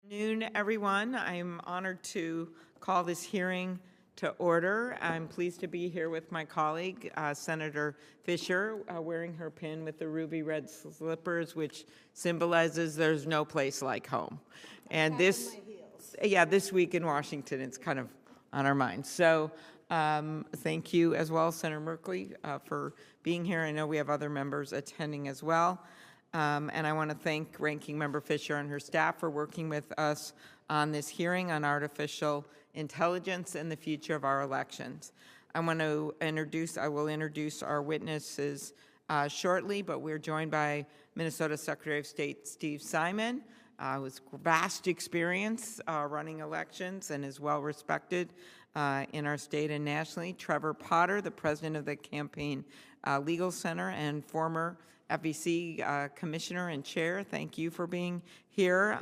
Noon, everyone. I'm honored to call this hearing to order. I'm pleased to be here with my colleague, Senator Fisher, wearing her pin with the ruby red slippers, which symbolizes there's no place like home. And this week in Washington, it's kind of on our minds. So thank you as well, Senator Merkley, for being here. I know we have other members attending as well. And I want to thank Ranking Member Fisher and her staff for working with us on this hearing on artificial intelligence and the future of our elections. I will introduce our witnesses shortly, but we're joined by Minnesota Secretary of State Steve Simon, who has vast experience running elections and is well respected in our state and nationally. Trevor Potter, the president of the Campaign Legal Center and former FEC Commissioner and Chair, thank you for being here.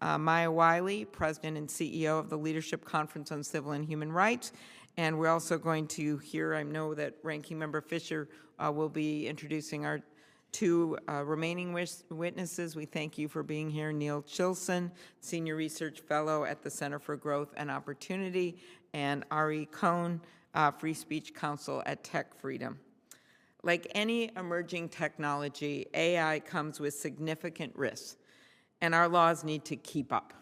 Maya Wiley, President and CEO of the Leadership Conference on Civil and Human Rights. And we're also going to hear, I know that Ranking Member Fisher will be introducing our two remaining witnesses. We thank you for being here. Neil Chilson, Senior Research Fellow at the Center for Growth and Opportunity, and Ari Cohn, Free Speech Counsel at Tech Freedom. Like any emerging technology, AI comes with significant risks, and our laws need to keep up.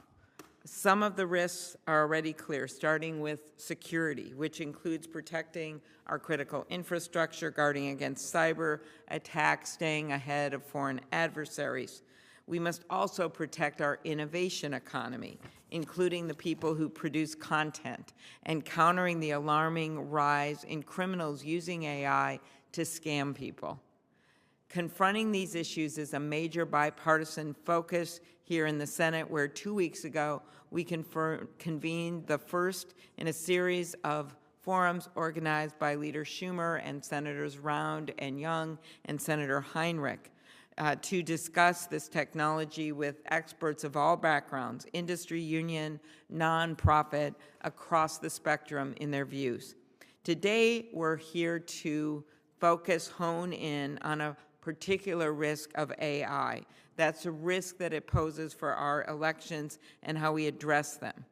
Some of the risks are already clear, starting with security, which includes protecting our critical infrastructure, guarding against cyber attacks, staying ahead of foreign adversaries. We must also protect our innovation economy, including the people who produce content, and countering the alarming rise in criminals using AI to scam people. Confronting these issues is a major bipartisan focus here in the Senate, where 2 weeks ago we convened the first in a series of forums organized by Leader Schumer and Senators Round and Young and Senator Heinrich to discuss this technology with experts of all backgrounds, industry, union, nonprofit, across the spectrum in their views. Today, we're here to hone in on a particular risk of AI. That's a risk that it poses for our elections and how we address them.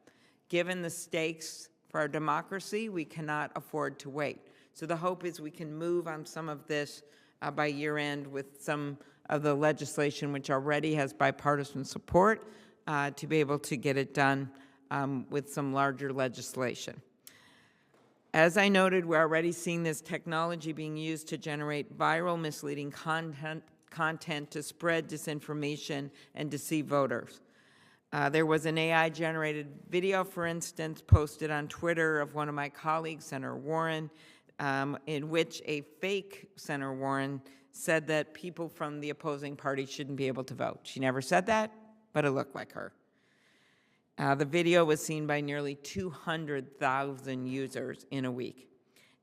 Given the stakes for our democracy, we cannot afford to wait. So the hope is we can move on some of this by year end with some of the legislation which already has bipartisan support to be able to get it done with some larger legislation. As I noted, we're already seeing this technology being used to generate viral misleading content to spread disinformation and deceive voters. There was an AI-generated video, for instance, posted on Twitter of one of my colleagues, Senator Warren, in which a fake Senator Warren said that people from the opposing party shouldn't be able to vote. She never said that, but it looked like her. The video was seen by nearly 200,000 users in a week.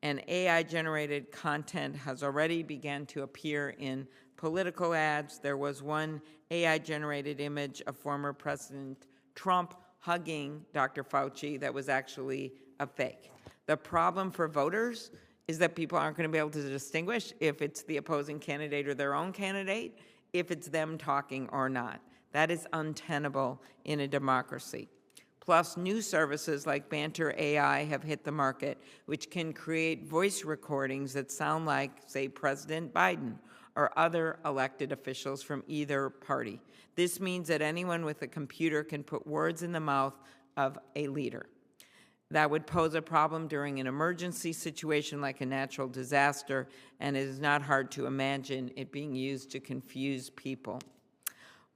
And AI-generated content has already begun to appear in political ads. There was one AI-generated image of former President Trump hugging Dr. Fauci that was actually a fake. The problem for voters is that people aren't going to be able to distinguish if it's the opposing candidate or their own candidate, if it's them talking or not. That is untenable in a democracy. Plus, new services like Banter AI have hit the market, which can create voice recordings that sound like, say, President Biden or other elected officials from either party. This means that anyone with a computer can put words in the mouth of a leader. That would pose a problem during an emergency situation like a natural disaster, and it is not hard to imagine it being used to confuse people.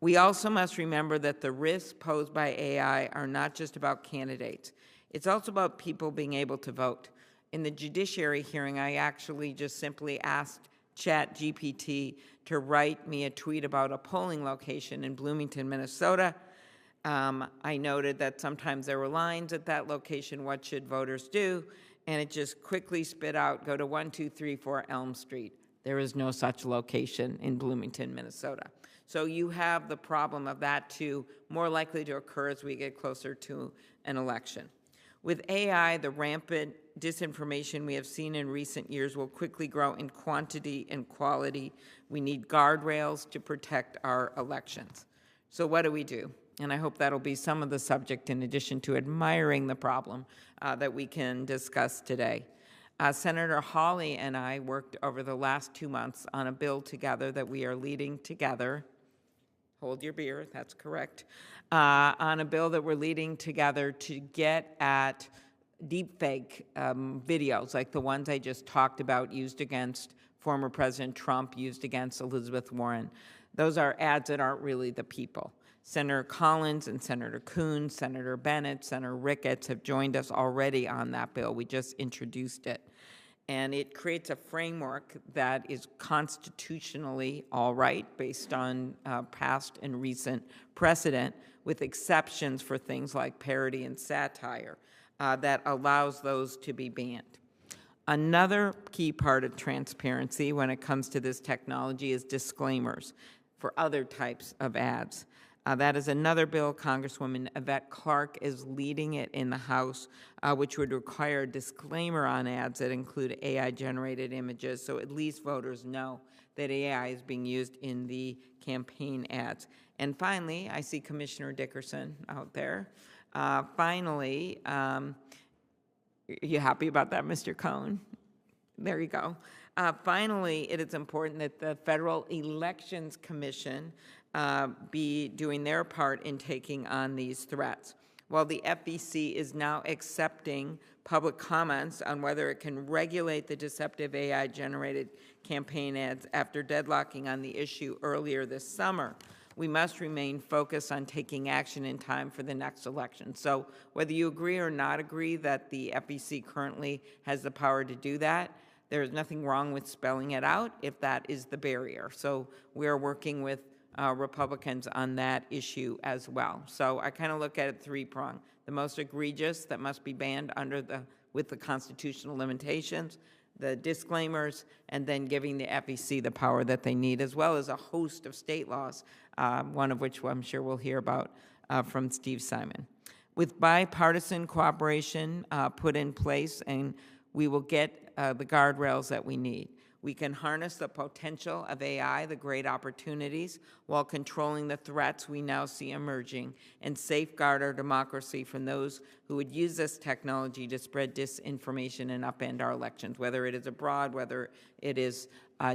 We also must remember that the risks posed by AI are not just about candidates. It's also about people being able to vote. In the judiciary hearing, I actually just simply asked ChatGPT to write me a tweet about a polling location in Bloomington, Minnesota. I noted that sometimes there were lines at that location, what should voters do? And it just quickly spit out, go to 1234 Elm Street. There is no such location in Bloomington, Minnesota. So you have the problem of that too, more likely to occur as we get closer to an election. With AI, the rampant disinformation we have seen in recent years will quickly grow in quantity and quality. We need guardrails to protect our elections. So what do we do? And I hope that'll be some of the subject, in addition to admiring the problem, that we can discuss today. Senator Hawley and I worked over the last 2 months on a bill together that we are leading together. Hold your beer, that's correct. On a bill that we're leading together to get at deepfake videos, like the ones I just talked about, used against former President Trump, used against Elizabeth Warren. Those are ads that aren't really the people. Senator Collins and Senator Cohn, Senator Bennett, Senator Ricketts have joined us already on that bill. We just introduced it. And it creates a framework that is constitutionally all right based on past and recent precedent, with exceptions for things like parody and satire that allows those to be banned. Another key part of transparency when it comes to this technology is disclaimers for other types of ads. That is another bill. Congresswoman Yvette Clarke is leading it in the House, which would require a disclaimer on ads that include AI-generated images, so at least voters know that AI is being used in the campaign ads. And finally, I see Commissioner Dickerson out there. Finally, you happy about that, Mr. Cohn? There you go. Finally, it is important that the Federal Elections Commission be doing their part in taking on these threats. While the FEC is now accepting public comments on whether it can regulate the deceptive AI-generated campaign ads after deadlocking on the issue earlier this summer, we must remain focused on taking action in time for the next election. So whether you agree or not agree that the FEC currently has the power to do that, there is nothing wrong with spelling it out if that is the barrier. So we are working with Republicans on that issue as well. So I kind of look at it three-pronged. The most egregious that must be banned with the constitutional limitations, the disclaimers, and then giving the FEC the power that they need, as well as a host of state laws, one of which I'm sure we'll hear about from Steve Simon. With bipartisan cooperation put in place, and we will get the guardrails that we need. We can harness the potential of AI, the great opportunities, while controlling the threats we now see emerging, and safeguard our democracy from those who would use this technology to spread disinformation and upend our elections, whether it is abroad, whether it is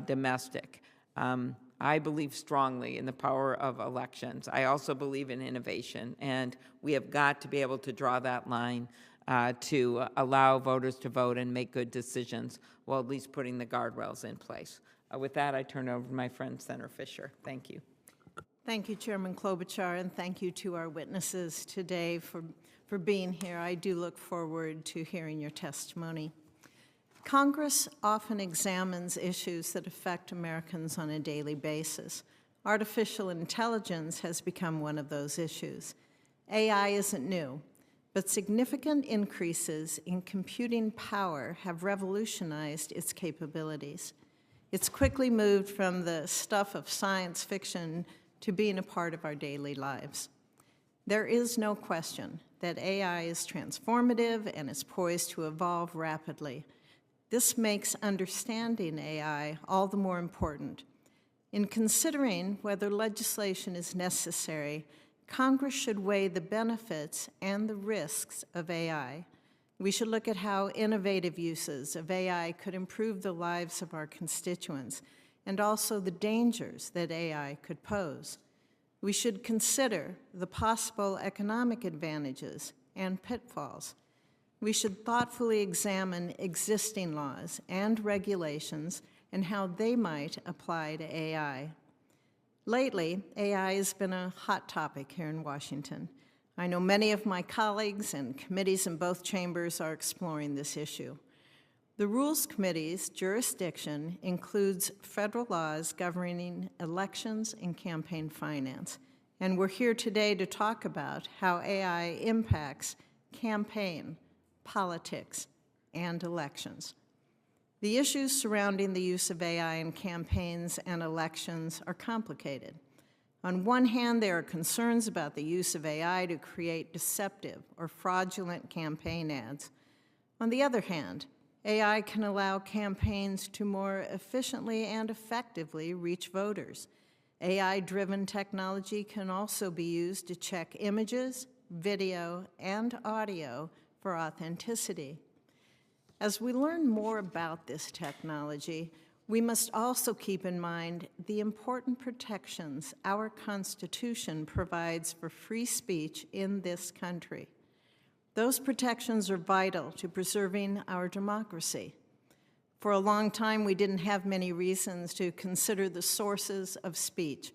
domestic. I believe strongly in the power of elections. I also believe in innovation, and we have got to be able to draw that line to allow voters to vote and make good decisions, while at least putting the guardrails in place. With that, I turn over to my friend, Senator Fisher. Thank you. Thank you, Chairman Klobuchar, and thank you to our witnesses today for being here. I do look forward to hearing your testimony. Congress often examines issues that affect Americans on a daily basis. Artificial intelligence has become one of those issues. AI isn't new, but significant increases in computing power have revolutionized its capabilities. It's quickly moved from the stuff of science fiction to being a part of our daily lives. There is no question that AI is transformative and is poised to evolve rapidly. This makes understanding AI all the more important. In considering whether legislation is necessary, Congress should weigh the benefits and the risks of AI. We should look at how innovative uses of AI could improve the lives of our constituents, and also the dangers that AI could pose. We should consider the possible economic advantages and pitfalls. We should thoughtfully examine existing laws and regulations and how they might apply to AI. Lately, AI has been a hot topic here in Washington. I know many of my colleagues and committees in both chambers are exploring this issue. The Rules Committee's jurisdiction includes federal laws governing elections and campaign finance, and we're here today to talk about how AI impacts campaign, politics, and elections. The issues surrounding the use of AI in campaigns and elections are complicated. On one hand, there are concerns about the use of AI to create deceptive or fraudulent campaign ads. On the other hand, AI can allow campaigns to more efficiently and effectively reach voters. AI-driven technology can also be used to check images, video, and audio for authenticity. As we learn more about this technology, we must also keep in mind the important protections our Constitution provides for free speech in this country. Those protections are vital to preserving our democracy. For a long time, we didn't have many reasons to consider the sources of speech,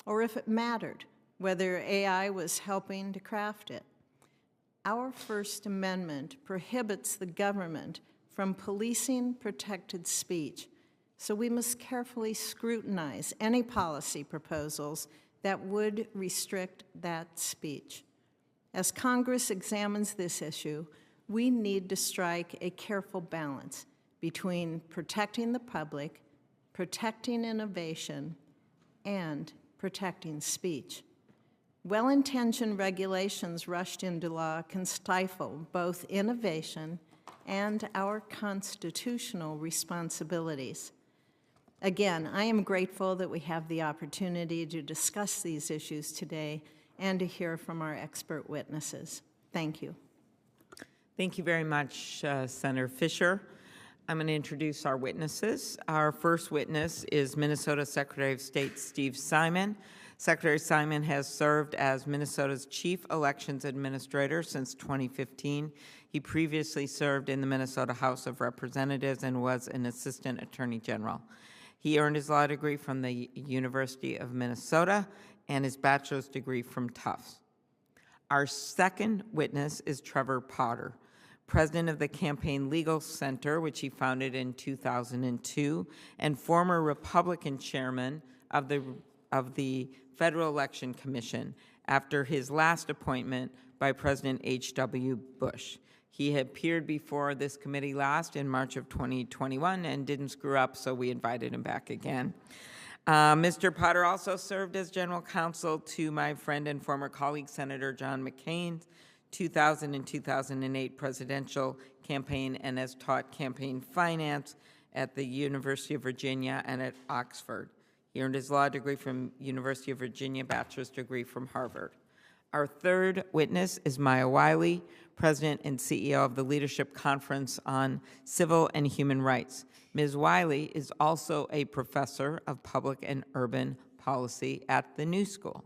or if it mattered, whether AI was helping to craft it. Our First Amendment prohibits the government from policing protected speech, so we must carefully scrutinize any policy proposals that would restrict that speech. As Congress examines this issue, we need to strike a careful balance between protecting the public, protecting innovation, and protecting speech. Well-intentioned regulations rushed into law can stifle both innovation and our constitutional responsibilities. Again, I am grateful that we have the opportunity to discuss these issues today and to hear from our expert witnesses. Thank you. Thank you very much, Senator Fisher. I'm going to introduce our witnesses. Our first witness is Minnesota Secretary of State Steve Simon. Secretary Simon has served as Minnesota's Chief Elections Administrator since 2015. He previously served in the Minnesota House of Representatives and was an Assistant Attorney General. He earned his law degree from the University of Minnesota and his bachelor's degree from Tufts. Our second witness is Trevor Potter, president of the Campaign Legal Center, which he founded in 2002, and former Republican chairman of the Federal Election Commission after his last appointment by President H.W. Bush. He had appeared before this committee last in March of 2021 and didn't screw up, so we invited him back again. Mr. Potter also served as general counsel to my friend and former colleague, Senator John McCain's 2000 and 2008 presidential campaign and has taught campaign finance at the University of Virginia and at Oxford. He earned his law degree from University of Virginia, bachelor's degree from Harvard. Our third witness is Maya Wiley, President and CEO of the Leadership Conference on Civil and Human Rights. Ms. Wiley is also a professor of public and urban policy at the New School.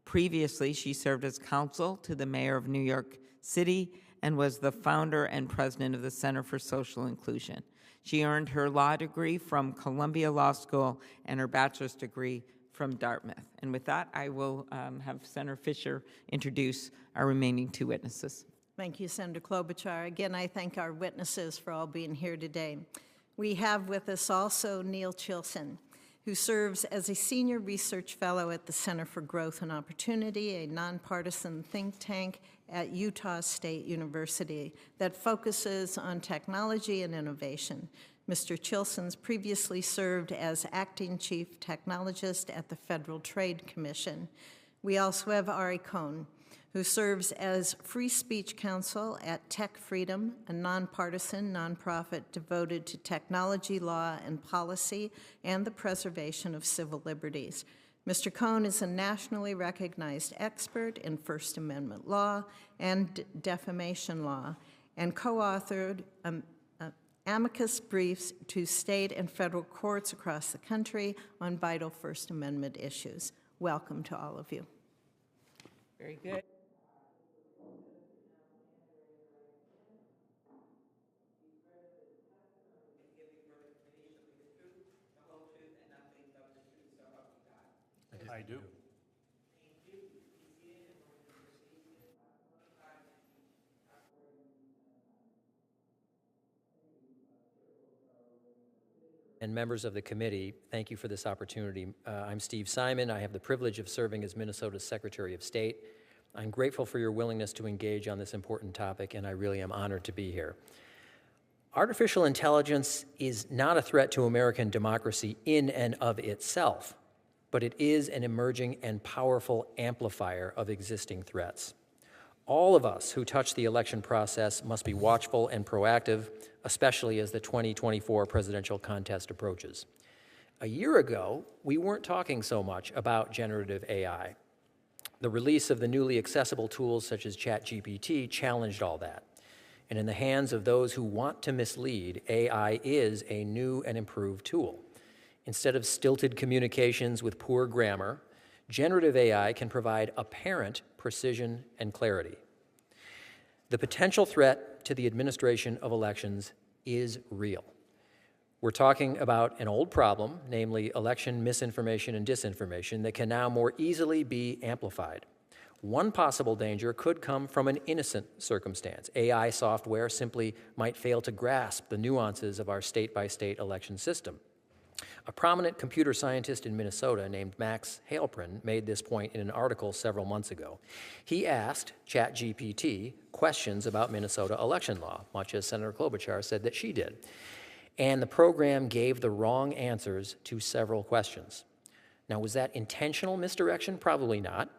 Previously, she served as counsel to the mayor of New York City and was the founder and president of the Center for Social Inclusion. She earned her law degree from Columbia Law School and her bachelor's degree from Dartmouth. And with that, I will have Senator Fisher introduce our remaining two witnesses. Thank you, Senator Klobuchar. Again, I thank our witnesses for all being here today. We have with us also Neil Chilson, who serves as a senior research fellow at the Center for Growth and Opportunity, a nonpartisan think tank at Utah State University that focuses on technology and innovation. Mr. Chilson's previously served as acting chief technologist at the Federal Trade Commission. We also have Ari Cohn, who serves as free speech counsel at Tech Freedom, a nonpartisan nonprofit devoted to technology law and policy and the preservation of civil liberties. Mr. Cohn is a nationally recognized expert in First Amendment law and defamation law and co-authored amicus briefs to state and federal courts across the country on vital First Amendment issues. Welcome to all of you. Very good. I do. And members of the committee, thank you for this opportunity. I'm Steve Simon. I have the privilege of serving as Minnesota's Secretary of State. I'm grateful for your willingness to engage on this important topic, and I really am honored to be here. Artificial intelligence is not a threat to American democracy in and of itself, but it is an emerging and powerful amplifier of existing threats. All of us who touch the election process must be watchful and proactive, especially as the 2024 presidential contest approaches. A year ago, we weren't talking so much about generative AI. The release of the newly accessible tools such as ChatGPT challenged all that. And in the hands of those who want to mislead, AI is a new and improved tool. Instead of stilted communications with poor grammar, generative AI can provide apparent precision and clarity. The potential threat to the administration of elections is real. We're talking about an old problem, namely election misinformation and disinformation, that can now more easily be amplified. One possible danger could come from an innocent circumstance. AI software simply might fail to grasp the nuances of our state-by-state election system. A prominent computer scientist in Minnesota named Max Halprin made this point in an article several months ago. He asked ChatGPT questions about Minnesota election law, much as Senator Klobuchar said that she did. And the program gave the wrong answers to several questions. Now, was that intentional misdirection? Probably not.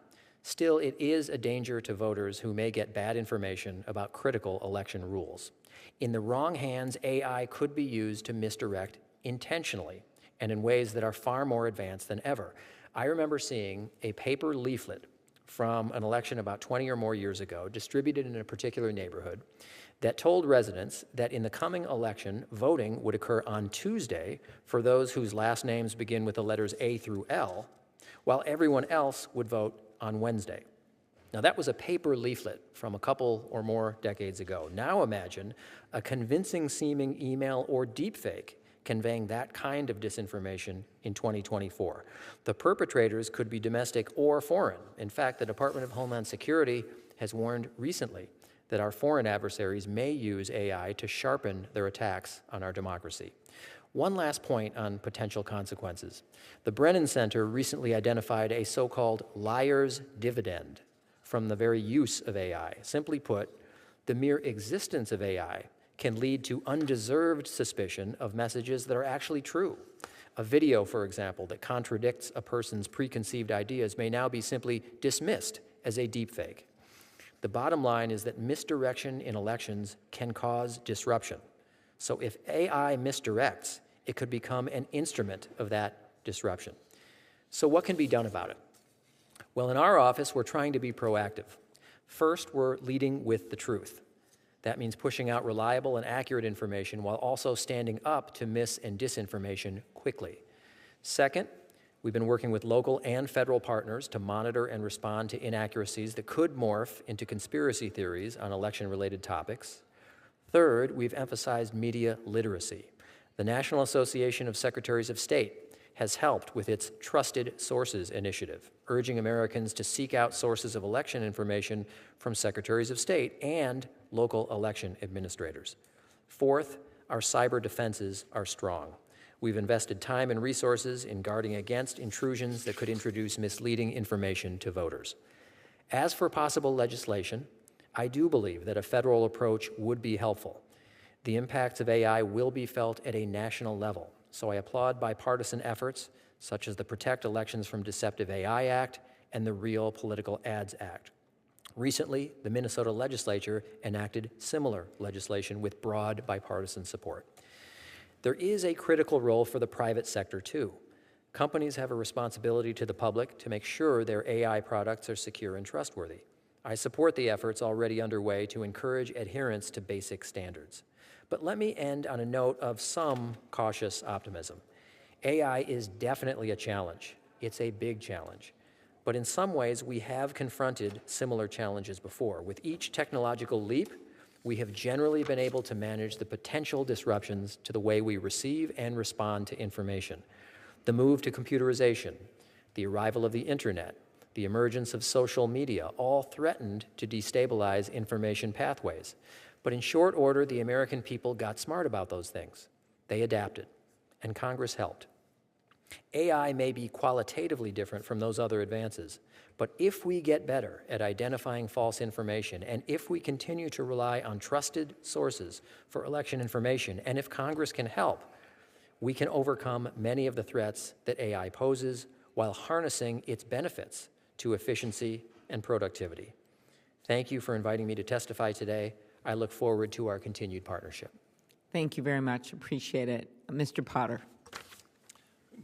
Still, it is a danger to voters who may get bad information about critical election rules. In the wrong hands, AI could be used to misdirect intentionally and in ways that are far more advanced than ever. I remember seeing a paper leaflet from an election about 20 or more years ago, distributed in a particular neighborhood, that told residents that in the coming election, voting would occur on Tuesday for those whose last names begin with the letters A through L, while everyone else would vote on Wednesday. Now, that was a paper leaflet from a couple or more decades ago. Now imagine a convincing-seeming email or deepfake conveying that kind of disinformation in 2024. The perpetrators could be domestic or foreign. In fact, the Department of Homeland Security has warned recently that our foreign adversaries may use AI to sharpen their attacks on our democracy. One last point on potential consequences. The Brennan Center recently identified a so-called liar's dividend from the very use of AI. Simply put, the mere existence of AI can lead to undeserved suspicion of messages that are actually true. A video, for example, that contradicts a person's preconceived ideas may now be simply dismissed as a deepfake. The bottom line is that misdirection in elections can cause disruption. So if AI misdirects, it could become an instrument of that disruption. So what can be done about it? Well, in our office, we're trying to be proactive. First, we're leading with the truth. That means pushing out reliable and accurate information while also standing up to mis- and disinformation quickly. Second, we've been working with local and federal partners to monitor and respond to inaccuracies that could morph into conspiracy theories on election-related topics. Third, we've emphasized media literacy. The National Association of Secretaries of State has helped with its Trusted Sources initiative, urging Americans to seek out sources of election information from secretaries of state and local election administrators. Fourth, our cyber defenses are strong. We've invested time and resources in guarding against intrusions that could introduce misleading information to voters. As for possible legislation, I do believe that a federal approach would be helpful. The impacts of AI will be felt at a national level, so I applaud bipartisan efforts such as the Protect Elections from Deceptive AI Act and the Real Political Ads Act. Recently, the Minnesota legislature enacted similar legislation with broad bipartisan support. There is a critical role for the private sector, too. Companies have a responsibility to the public to make sure their AI products are secure and trustworthy. I support the efforts already underway to encourage adherence to basic standards. But let me end on a note of some cautious optimism. AI is definitely a challenge. It's a big challenge. But in some ways, we have confronted similar challenges before. With each technological leap, we have generally been able to manage the potential disruptions to the way we receive and respond to information. The move to computerization, the arrival of the internet, the emergence of social media, all threatened to destabilize information pathways. But in short order, the American people got smart about those things. They adapted, and Congress helped. AI may be qualitatively different from those other advances, but if we get better at identifying false information, and if we continue to rely on trusted sources for election information, and if Congress can help, we can overcome many of the threats that AI poses while harnessing its benefits to efficiency and productivity. Thank you for inviting me to testify today. I look forward to our continued partnership. Thank you very much. Appreciate it. Mr. Potter.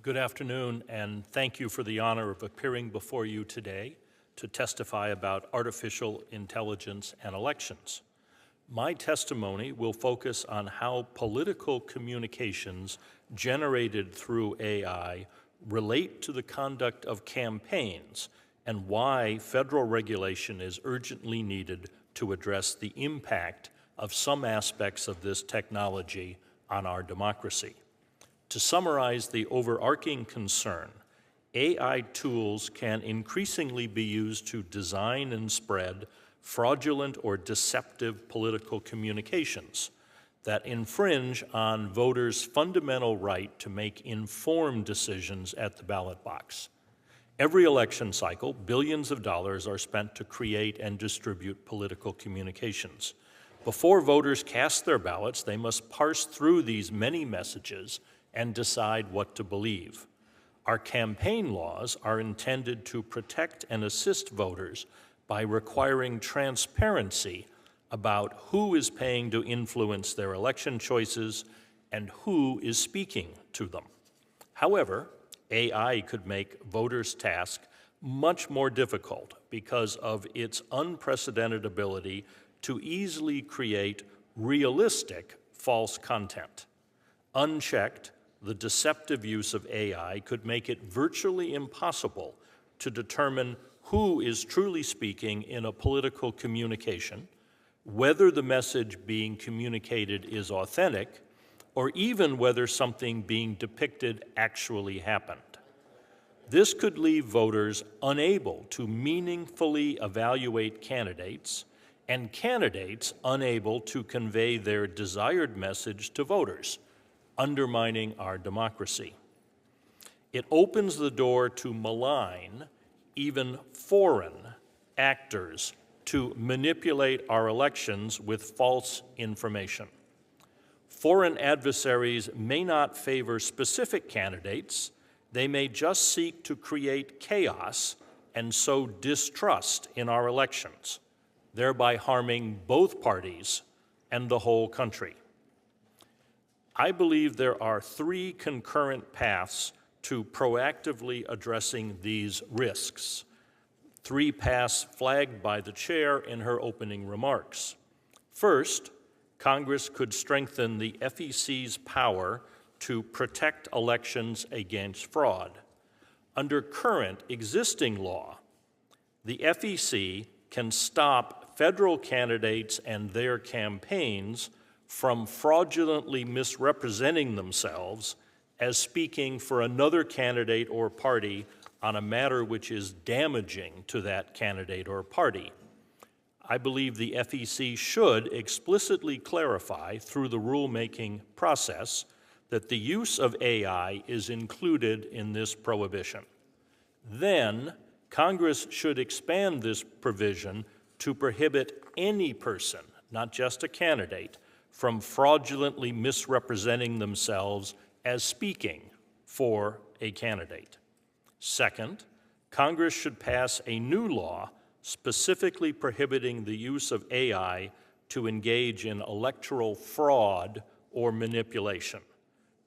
Good afternoon, and thank you for the honor of appearing before you today to testify about artificial intelligence and elections. My testimony will focus on how political communications generated through AI relate to the conduct of campaigns and why federal regulation is urgently needed to address the impact of some aspects of this technology on our democracy. To summarize the overarching concern, AI tools can increasingly be used to design and spread fraudulent or deceptive political communications that infringe on voters' fundamental right to make informed decisions at the ballot box. Every election cycle, billions of dollars are spent to create and distribute political communications. Before voters cast their ballots, they must parse through these many messages and decide what to believe. Our campaign laws are intended to protect and assist voters by requiring transparency about who is paying to influence their election choices and who is speaking to them. However, AI could make voters' task much more difficult because of its unprecedented ability to easily create realistic false content. Unchecked, the deceptive use of AI could make it virtually impossible to determine who is truly speaking in a political communication, whether the message being communicated is authentic, or even whether something being depicted actually happened. This could leave voters unable to meaningfully evaluate candidates, and candidates unable to convey their desired message to voters, undermining our democracy. It opens the door to malign even foreign actors to manipulate our elections with false information. Foreign adversaries may not favor specific candidates. They may just seek to create chaos and sow distrust in our elections, thereby harming both parties and the whole country. I believe there are three concurrent paths to proactively addressing these risks. Three paths flagged by the chair in her opening remarks. First, Congress could strengthen the FEC's power to protect elections against fraud. Under current existing law, the FEC can stop federal candidates and their campaigns from fraudulently misrepresenting themselves as speaking for another candidate or party on a matter which is damaging to that candidate or party. I believe the FEC should explicitly clarify through the rulemaking process that the use of AI is included in this prohibition. Then, Congress should expand this provision to prohibit any person, not just a candidate, from fraudulently misrepresenting themselves as speaking for a candidate. Second, Congress should pass a new law specifically prohibiting the use of AI to engage in electoral fraud or manipulation.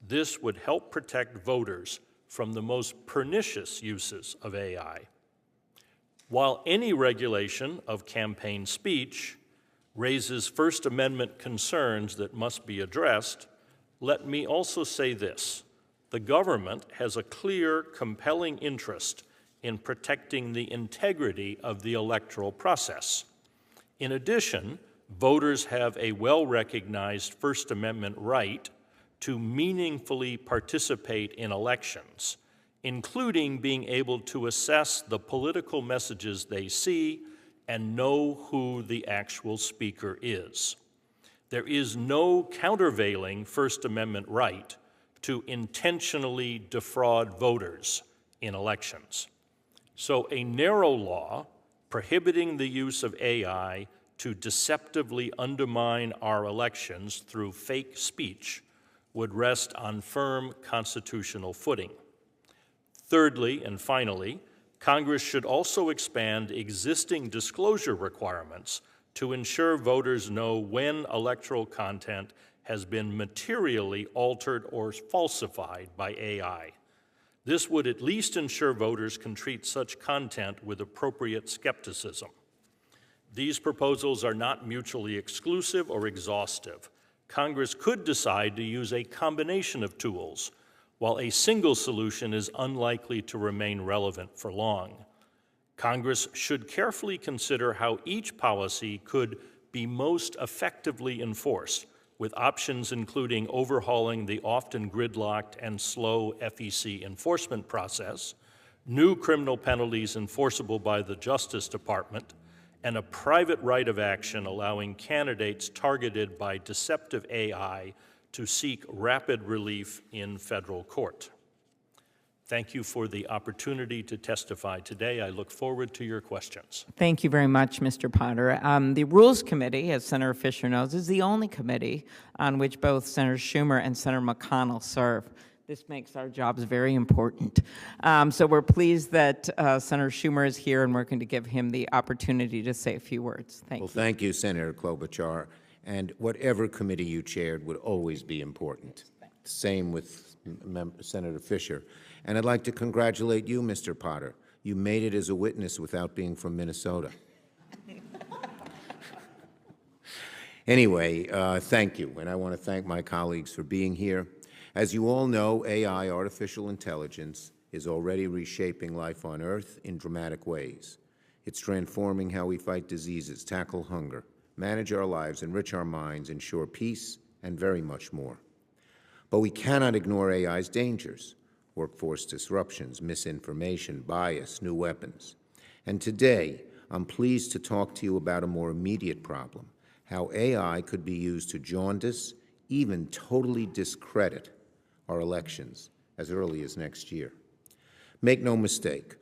This would help protect voters from the most pernicious uses of AI. While any regulation of campaign speech raises First Amendment concerns that must be addressed, let me also say this. The government has a clear, compelling interest in protecting the integrity of the electoral process. In addition, voters have a well-recognized First Amendment right to meaningfully participate in elections, including being able to assess the political messages they see and know who the actual speaker is. There is no countervailing First Amendment right to intentionally defraud voters in elections. So a narrow law prohibiting the use of AI to deceptively undermine our elections through fake speech would rest on firm constitutional footing. Thirdly, and finally, Congress should also expand existing disclosure requirements to ensure voters know when electoral content has been materially altered or falsified by AI. This would at least ensure voters can treat such content with appropriate skepticism. These proposals are not mutually exclusive or exhaustive. Congress could decide to use a combination of tools, while a single solution is unlikely to remain relevant for long. Congress should carefully consider how each policy could be most effectively enforced, with options including overhauling the often gridlocked and slow FEC enforcement process, new criminal penalties enforceable by the Justice Department, and a private right of action allowing candidates targeted by deceptive AI to seek rapid relief in federal court. Thank you for the opportunity to testify today. I look forward to your questions. Thank you very much, Mr. Potter. The Rules Committee, as Senator Fisher knows, is the only committee on which both Senator Schumer and Senator McConnell serve. This makes our jobs very important. So we're pleased that Senator Schumer is here, and we're going to give him the opportunity to say a few words. Thank you. Well, thank you, Senator Klobuchar. And whatever committee you chaired would always be important. Same with Senator Fisher. And I'd like to congratulate you, Mr. Potter. You made it as a witness without being from Minnesota. Anyway, thank you. And I want to thank my colleagues for being here. As you all know, AI, artificial intelligence, is already reshaping life on Earth in dramatic ways. It's transforming how we fight diseases, tackle hunger, manage our lives, enrich our minds, ensure peace, and very much more. But we cannot ignore AI's dangers: workforce disruptions, misinformation, bias, new weapons. And today, I'm pleased to talk to you about a more immediate problem: how AI could be used to jaundice, even totally discredit our elections as early as next year. Make no mistake,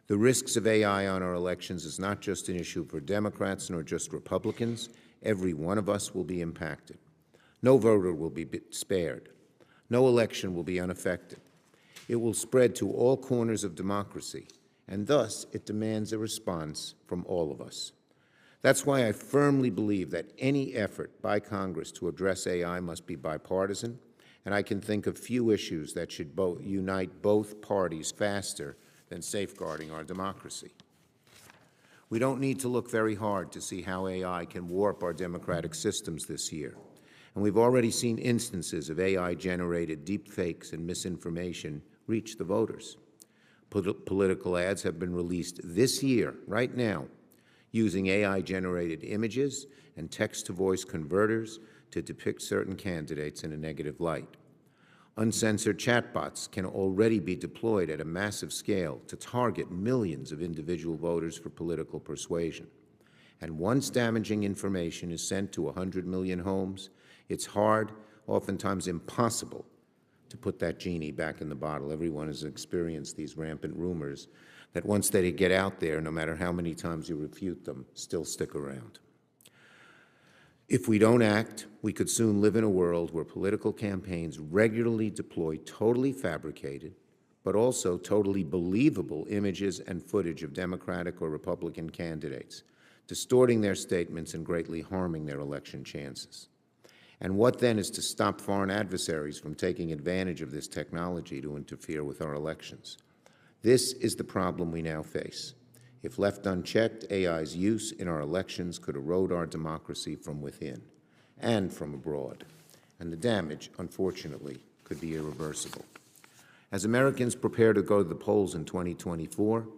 the risks of AI on our elections is not just an issue for Democrats nor just Republicans. Every one of us will be impacted. No voter will be spared. No election will be unaffected. It will spread to all corners of democracy, and thus it demands a response from all of us. That's why I firmly believe that any effort by Congress to address AI must be bipartisan, and I can think of few issues that should unite both parties faster than safeguarding our democracy. We don't need to look very hard to see how AI can warp our democratic systems this year. And we've already seen instances of AI-generated deepfakes and misinformation reach the voters. Political ads have been released this year, right now, using AI-generated images and text-to-voice converters to depict certain candidates in a negative light. Uncensored chatbots can already be deployed at a massive scale to target millions of individual voters for political persuasion. And once damaging information is sent to 100 million homes, it's hard, oftentimes impossible, to put that genie back in the bottle. Everyone has experienced these rampant rumors that once they get out there, no matter how many times you refute them, still stick around. If we don't act, we could soon live in a world where political campaigns regularly deploy totally fabricated, but also totally believable images and footage of Democratic or Republican candidates, distorting their statements and greatly harming their election chances. And what then is to stop foreign adversaries from taking advantage of this technology to interfere with our elections? This is the problem we now face. If left unchecked, AI's use in our elections could erode our democracy from within and from abroad. And the damage, unfortunately, could be irreversible. As Americans prepare to go to the polls in 2024,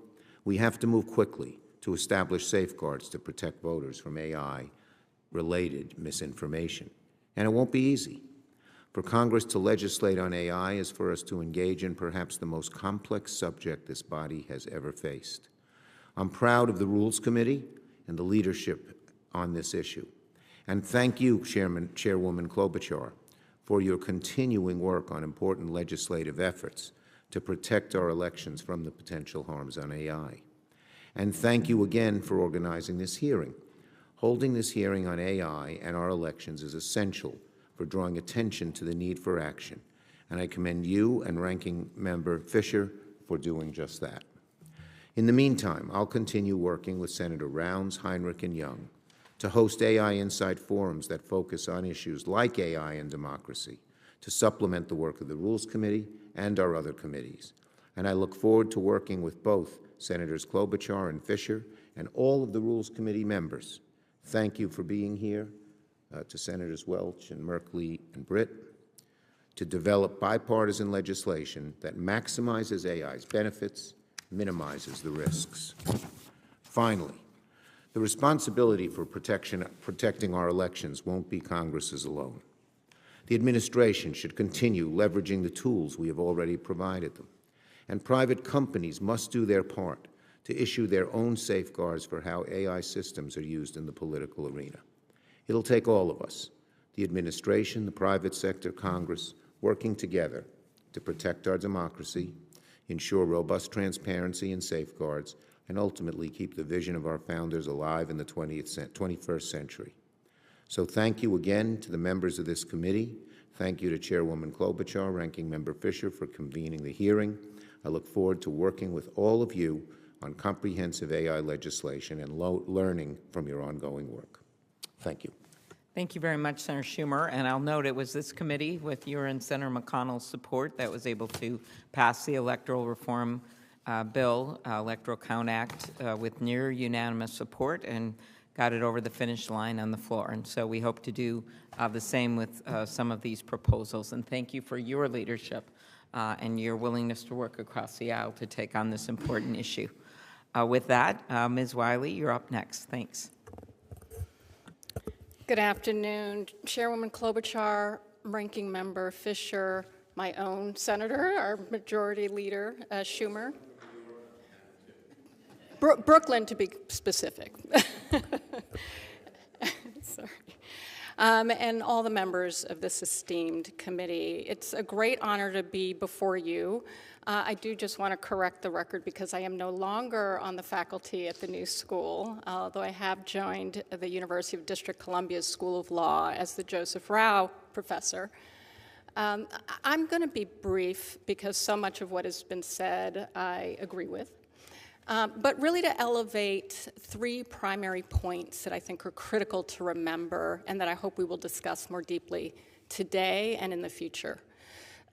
we have to move quickly to establish safeguards to protect voters from AI-related misinformation. And it won't be easy. For Congress to legislate on AI is for us to engage in perhaps the most complex subject this body has ever faced. I'm proud of the Rules Committee and the leadership on this issue. And thank you, Chairwoman Klobuchar, for your continuing work on important legislative efforts to protect our elections from the potential harms on AI. And thank you again for organizing this hearing. Holding this hearing on AI and our elections is essential for drawing attention to the need for action, and I commend you and Ranking Member Fisher for doing just that. In the meantime, I'll continue working with Senator Rounds, Heinrich, and Young to host AI Insight forums that focus on issues like AI and democracy, to supplement the work of the Rules Committee and our other committees. and I look forward to working with both Senators Klobuchar and Fisher and all of the Rules Committee members. Thank you for being here, to Senators Welch and Merkley and Britt, to develop bipartisan legislation that maximizes AI's benefits, minimizes the risks. Finally, the responsibility for protecting our elections won't be Congress's alone. The administration should continue leveraging the tools we have already provided them, and private companies must do their part to issue their own safeguards for how AI systems are used in the political arena. It'll take all of us, the administration, the private sector, Congress, working together to protect our democracy, ensure robust transparency and safeguards, and ultimately keep the vision of our founders alive in the 21st century. So thank you again to the members of this committee. Thank you to Chairwoman Klobuchar, Ranking Member Fisher for convening the hearing. I look forward to working with all of you on comprehensive AI legislation and learning from your ongoing work. Thank you. Thank you very much, Senator Schumer. And I'll note it was this committee with your and Senator McConnell's support that was able to pass the electoral reform bill, Electoral Count Act, with near unanimous support and got it over the finish line on the floor. And so we hope to do the same with some of these proposals. And thank you for your leadership and your willingness to work across the aisle to take on this important issue. With that, Ms. Wiley, you're up next. Thanks. Good afternoon, Chairwoman Klobuchar, Ranking Member Fisher, my own senator, our Majority Leader Schumer. Brooklyn, to be specific. Sorry. And all the members of this esteemed committee. It's a great honor to be before you. I do just want to correct the record because I am no longer on the faculty at the new school, although I have joined the University of District Columbia's School of Law as the Joseph Rao professor. I'm going to be brief because so much of what has been said I agree with. But really to elevate three primary points that I think are critical to remember and that I hope we will discuss more deeply today and in the future.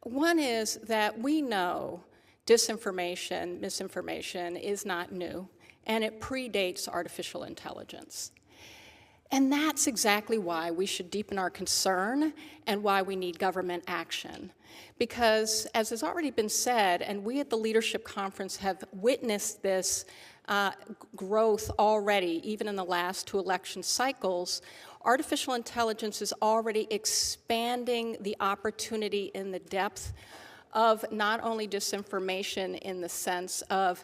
One is that we know disinformation, misinformation is not new, and it predates artificial intelligence. And that's exactly why we should deepen our concern and why we need government action. Because, as has already been said, and we at the Leadership Conference have witnessed this growth already, even in the last two election cycles, artificial intelligence is already expanding the opportunity in the depth of not only disinformation in the sense of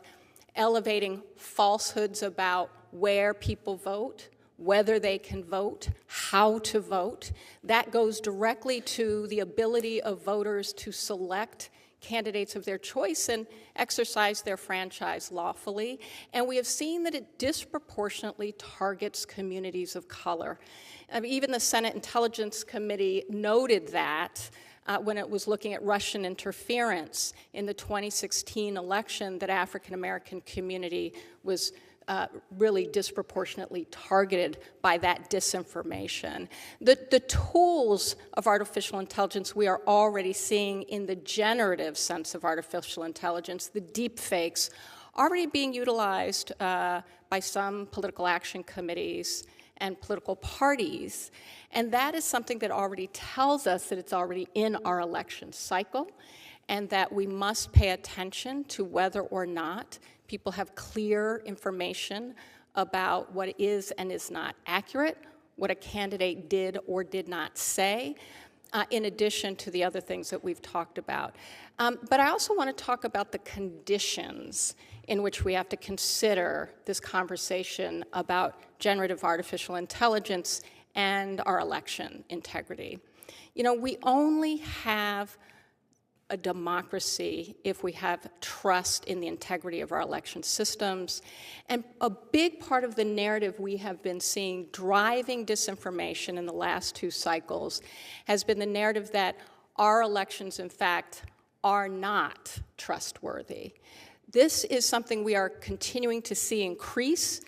elevating falsehoods about where people vote, whether they can vote, how to vote. That goes directly to the ability of voters to select candidates of their choice and exercise their franchise lawfully. And we have seen that it disproportionately targets communities of color. Even the Senate Intelligence Committee noted that when it was looking at Russian interference in the 2016 election, that African American community was really disproportionately targeted by that disinformation. The tools of artificial intelligence we are already seeing in the generative sense of artificial intelligence, the deep fakes, already being utilized by some political action committees and political parties. And that is something that already tells us that it's already in our election cycle and that we must pay attention to whether or not people have clear information about what is and is not accurate, what a candidate did or did not say, in addition to the other things that we've talked about. But I also want to talk about the conditions in which we have to consider this conversation about generative artificial intelligence and our election integrity. You know, we only have a democracy if we have trust in the integrity of our election systems. And a big part of the narrative we have been seeing driving disinformation in the last two cycles has been the narrative that our elections, in fact, are not trustworthy. This is something we are continuing to see increase.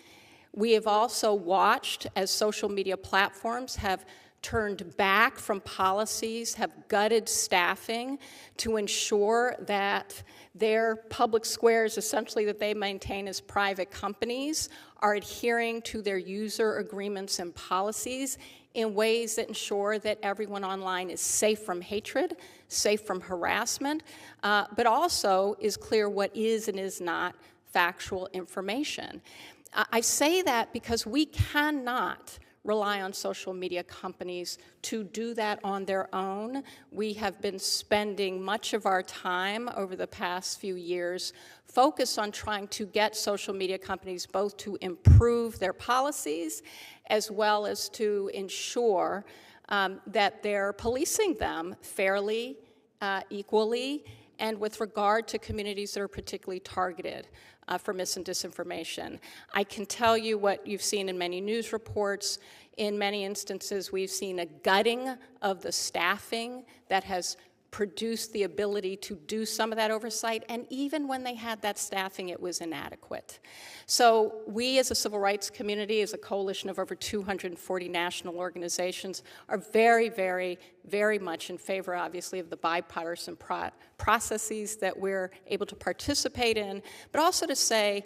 We have also watched as social media platforms have turned back from policies, have gutted staffing to ensure that their public squares, essentially that they maintain as private companies, are adhering to their user agreements and policies in ways that ensure that everyone online is safe from hatred, safe from harassment, but also is clear what is and is not factual information. I say that because we cannot rely on social media companies to do that on their own. We have been spending much of our time over the past few years focused on trying to get social media companies both to improve their policies as well as to ensure that they're policing them fairly, equally, and with regard to communities that are particularly targeted for mis and disinformation. I can tell you what you've seen in many news reports. In many instances, we've seen a gutting of the staffing that has produced the ability to do some of that oversight, and even when they had that staffing, it was inadequate. So we as a civil rights community, as a coalition of over 240 national organizations, are very, very, very much in favor, obviously, of the bipartisan processes that we're able to participate in, but also to say,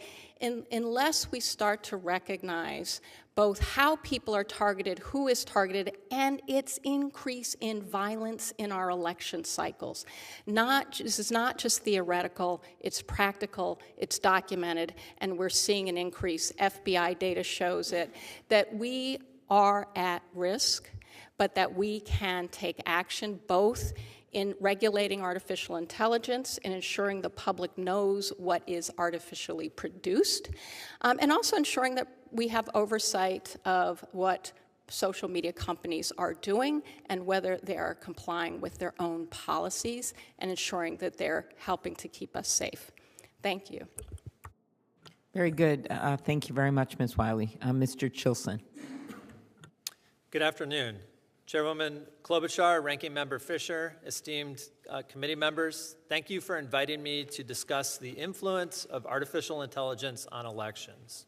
unless we start to recognize both how people are targeted, who is targeted, and its increase in violence in our election cycles. This is not just theoretical, it's practical, it's documented, and we're seeing an increase. FBI data shows it, that we are at risk, but that we can take action both in regulating artificial intelligence and ensuring the public knows what is artificially produced, and also ensuring that we have oversight of what social media companies are doing and whether they are complying with their own policies and ensuring that they're helping to keep us safe. Thank you. Very good. Thank you very much, Ms. Wiley. Mr. Chilson. Good afternoon. Chairwoman Klobuchar, Ranking Member Fisher, esteemed committee members, thank you for inviting me to discuss the influence of artificial intelligence on elections.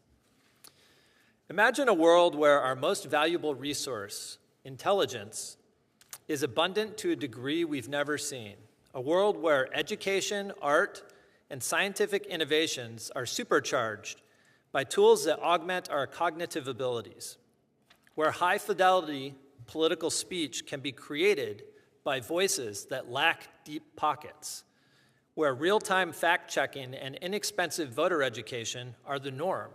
Imagine a world where our most valuable resource, intelligence, is abundant to a degree we've never seen. A world where education, art, and scientific innovations are supercharged by tools that augment our cognitive abilities. Where high-fidelity political speech can be created by voices that lack deep pockets. Where real-time fact-checking and inexpensive voter education are the norm.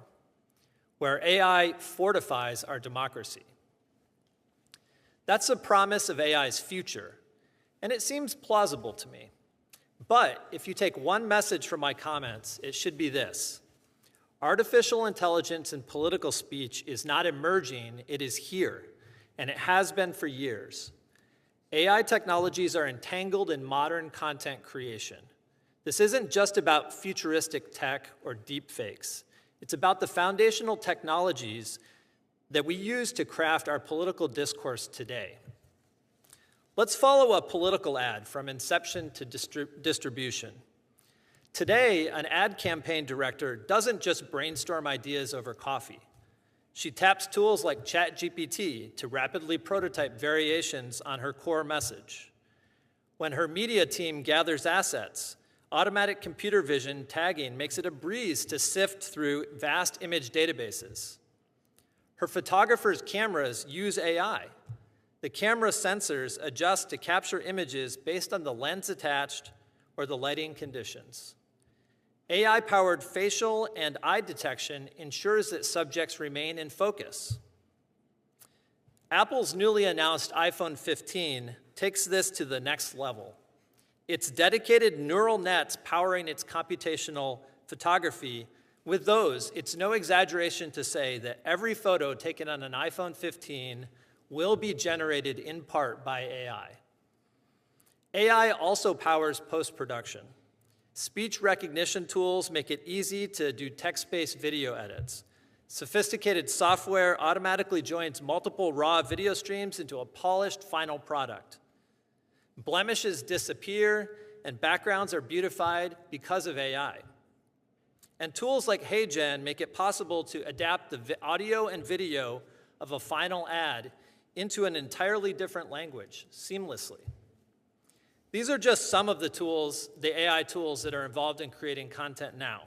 Where AI fortifies our democracy. That's the promise of AI's future, and it seems plausible to me. But if you take one message from my comments, it should be this. Artificial intelligence in political speech is not emerging, it is here, and it has been for years. AI technologies are entangled in modern content creation. This isn't just about futuristic tech or deep fakes. It's about the foundational technologies that we use to craft our political discourse today. Let's follow a political ad from inception to distribution. Today, an ad campaign director doesn't just brainstorm ideas over coffee. She taps tools like ChatGPT to rapidly prototype variations on her core message. When her media team gathers assets, automatic computer vision tagging makes it a breeze to sift through vast image databases. Her photographer's cameras use AI. The camera sensors adjust to capture images based on the lens attached or the lighting conditions. AI-powered facial and eye detection ensures that subjects remain in focus. Apple's newly announced iPhone 15 takes this to the next level. Its dedicated neural nets powering its computational photography. With those, it's no exaggeration to say that every photo taken on an iPhone 15 will be generated in part by AI. AI also powers post-production. Speech recognition tools make it easy to do text-based video edits. Sophisticated software automatically joins multiple raw video streams into a polished final product. Blemishes disappear, and backgrounds are beautified because of AI. And tools like HeyGen make it possible to adapt the audio and video of a final ad into an entirely different language seamlessly. These are just some of the tools, the AI tools that are involved in creating content now.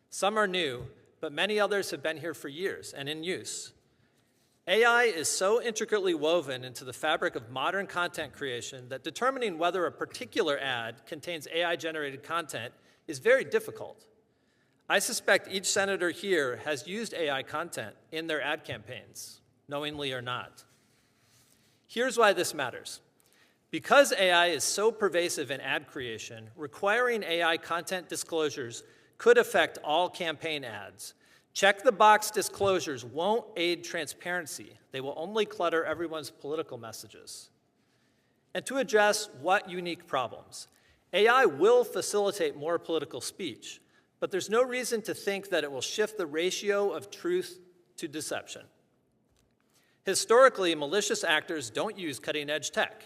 Some are new, but many others have been here for years and in use. AI is so intricately woven into the fabric of modern content creation that determining whether a particular ad contains AI-generated content is very difficult. I suspect each senator here has used AI content in their ad campaigns, knowingly or not. Here's why this matters. Because AI is so pervasive in ad creation, requiring AI content disclosures could affect all campaign ads. Check-the-box disclosures won't aid transparency. They will only clutter everyone's political messages. And to address what unique problems? AI will facilitate more political speech, but there's no reason to think that it will shift the ratio of truth to deception. Historically, malicious actors don't use cutting-edge tech.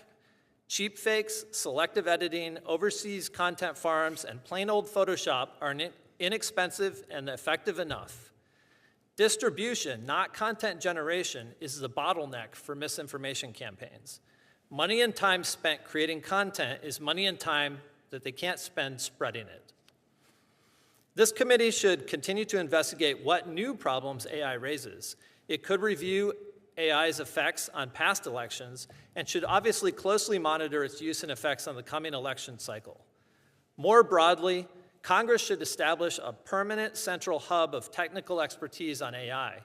Cheap fakes, selective editing, overseas content farms, and plain old Photoshop are inexpensive and effective enough. Distribution, not content generation, is the bottleneck for misinformation campaigns. Money and time spent creating content is money and time that they can't spend spreading it. This committee should continue to investigate what new problems AI raises. It could review AI's effects on past elections and should obviously closely monitor its use and effects on the coming election cycle. More broadly, Congress should establish a permanent central hub of technical expertise on AI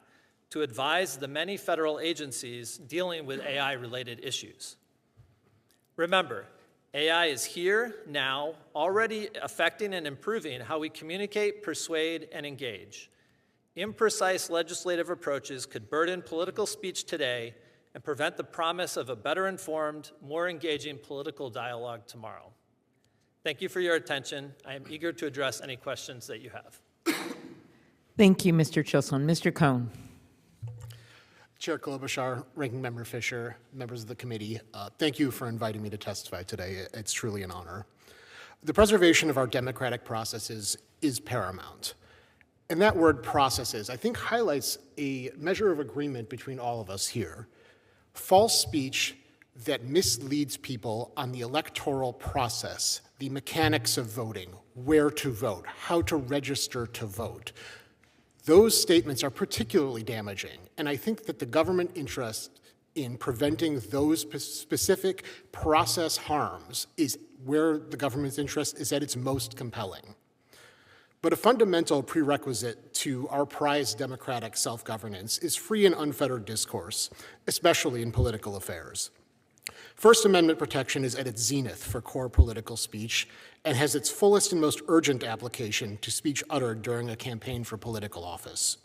to advise the many federal agencies dealing with AI-related issues. Remember, AI is here, now, already affecting and improving how we communicate, persuade, and engage. Imprecise legislative approaches could burden political speech today and prevent the promise of a better informed, more engaging political dialogue tomorrow. Thank you for your attention. I am eager to address any questions that you have. Thank you, Mr. Chilson. Mr. Cohn. Chair Klobuchar, Ranking Member Fisher, members of the committee, thank you for inviting me to testify today. It's truly an honor. The preservation of our democratic processes is paramount. And that word processes, I think, highlights a measure of agreement between all of us here. False speech that misleads people on the electoral process, the mechanics of voting, where to vote, how to register to vote. Those statements are particularly damaging, and I think that the government interest in preventing those specific process harms is where the government's interest is at its most compelling. But a fundamental prerequisite to our prized democratic self-governance is free and unfettered discourse, especially in political affairs. First Amendment protection is at its zenith for core political speech and has its fullest and most urgent application to speech uttered during a campaign for political office.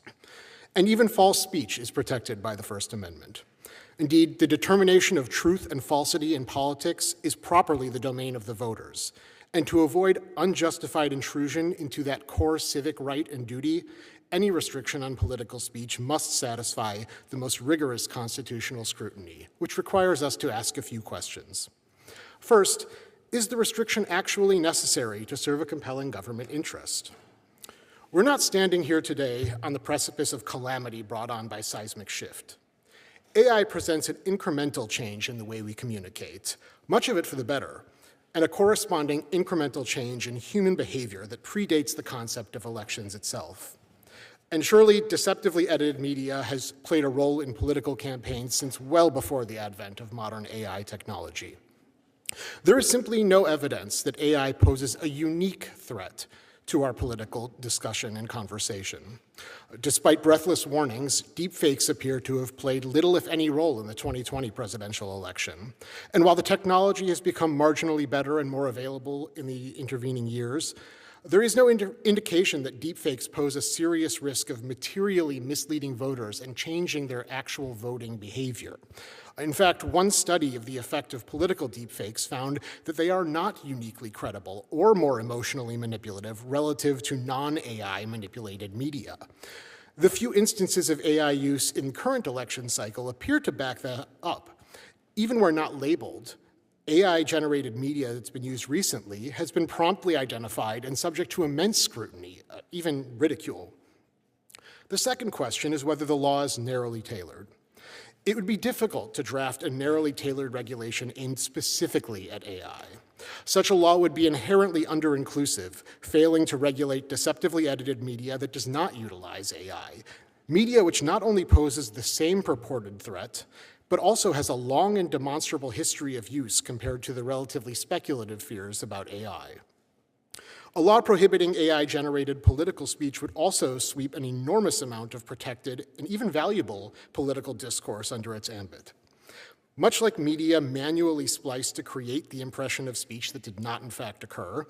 And even false speech is protected by the First Amendment. Indeed, the determination of truth and falsity in politics is properly the domain of the voters. And to avoid unjustified intrusion into that core civic right and duty, any restriction on political speech must satisfy the most rigorous constitutional scrutiny, which requires us to ask a few questions. First, is the restriction actually necessary to serve a compelling government interest? We're not standing here today on the precipice of calamity brought on by seismic shift. AI presents an incremental change in the way we communicate, much of it for the better, and a corresponding incremental change in human behavior that predates the concept of elections itself. And surely, deceptively edited media has played a role in political campaigns since well before the advent of modern AI technology. There is simply no evidence that AI poses a unique threat to our political discussion and conversation. Despite breathless warnings, deepfakes appear to have played little, if any, role in the 2020 presidential election. And while the technology has become marginally better and more available in the intervening years, there is no indication that deepfakes pose a serious risk of materially misleading voters and changing their actual voting behavior. In fact, one study of the effect of political deepfakes found that they are not uniquely credible or more emotionally manipulative relative to non-AI manipulated media. The few instances of AI use in the current election cycle appear to back that up. Even where not labeled, AI-generated media that's been used recently has been promptly identified and subject to immense scrutiny, even ridicule. The second question is whether the law is narrowly tailored. It would be difficult to draft a narrowly tailored regulation aimed specifically at AI. Such a law would be inherently under-inclusive, failing to regulate deceptively edited media that does not utilize AI, media which not only poses the same purported threat, but also has a long and demonstrable history of use compared to the relatively speculative fears about AI. A law prohibiting AI-generated political speech would also sweep an enormous amount of protected and even valuable political discourse under its ambit. Much like media manually spliced to create the impression of speech that did not in fact occur,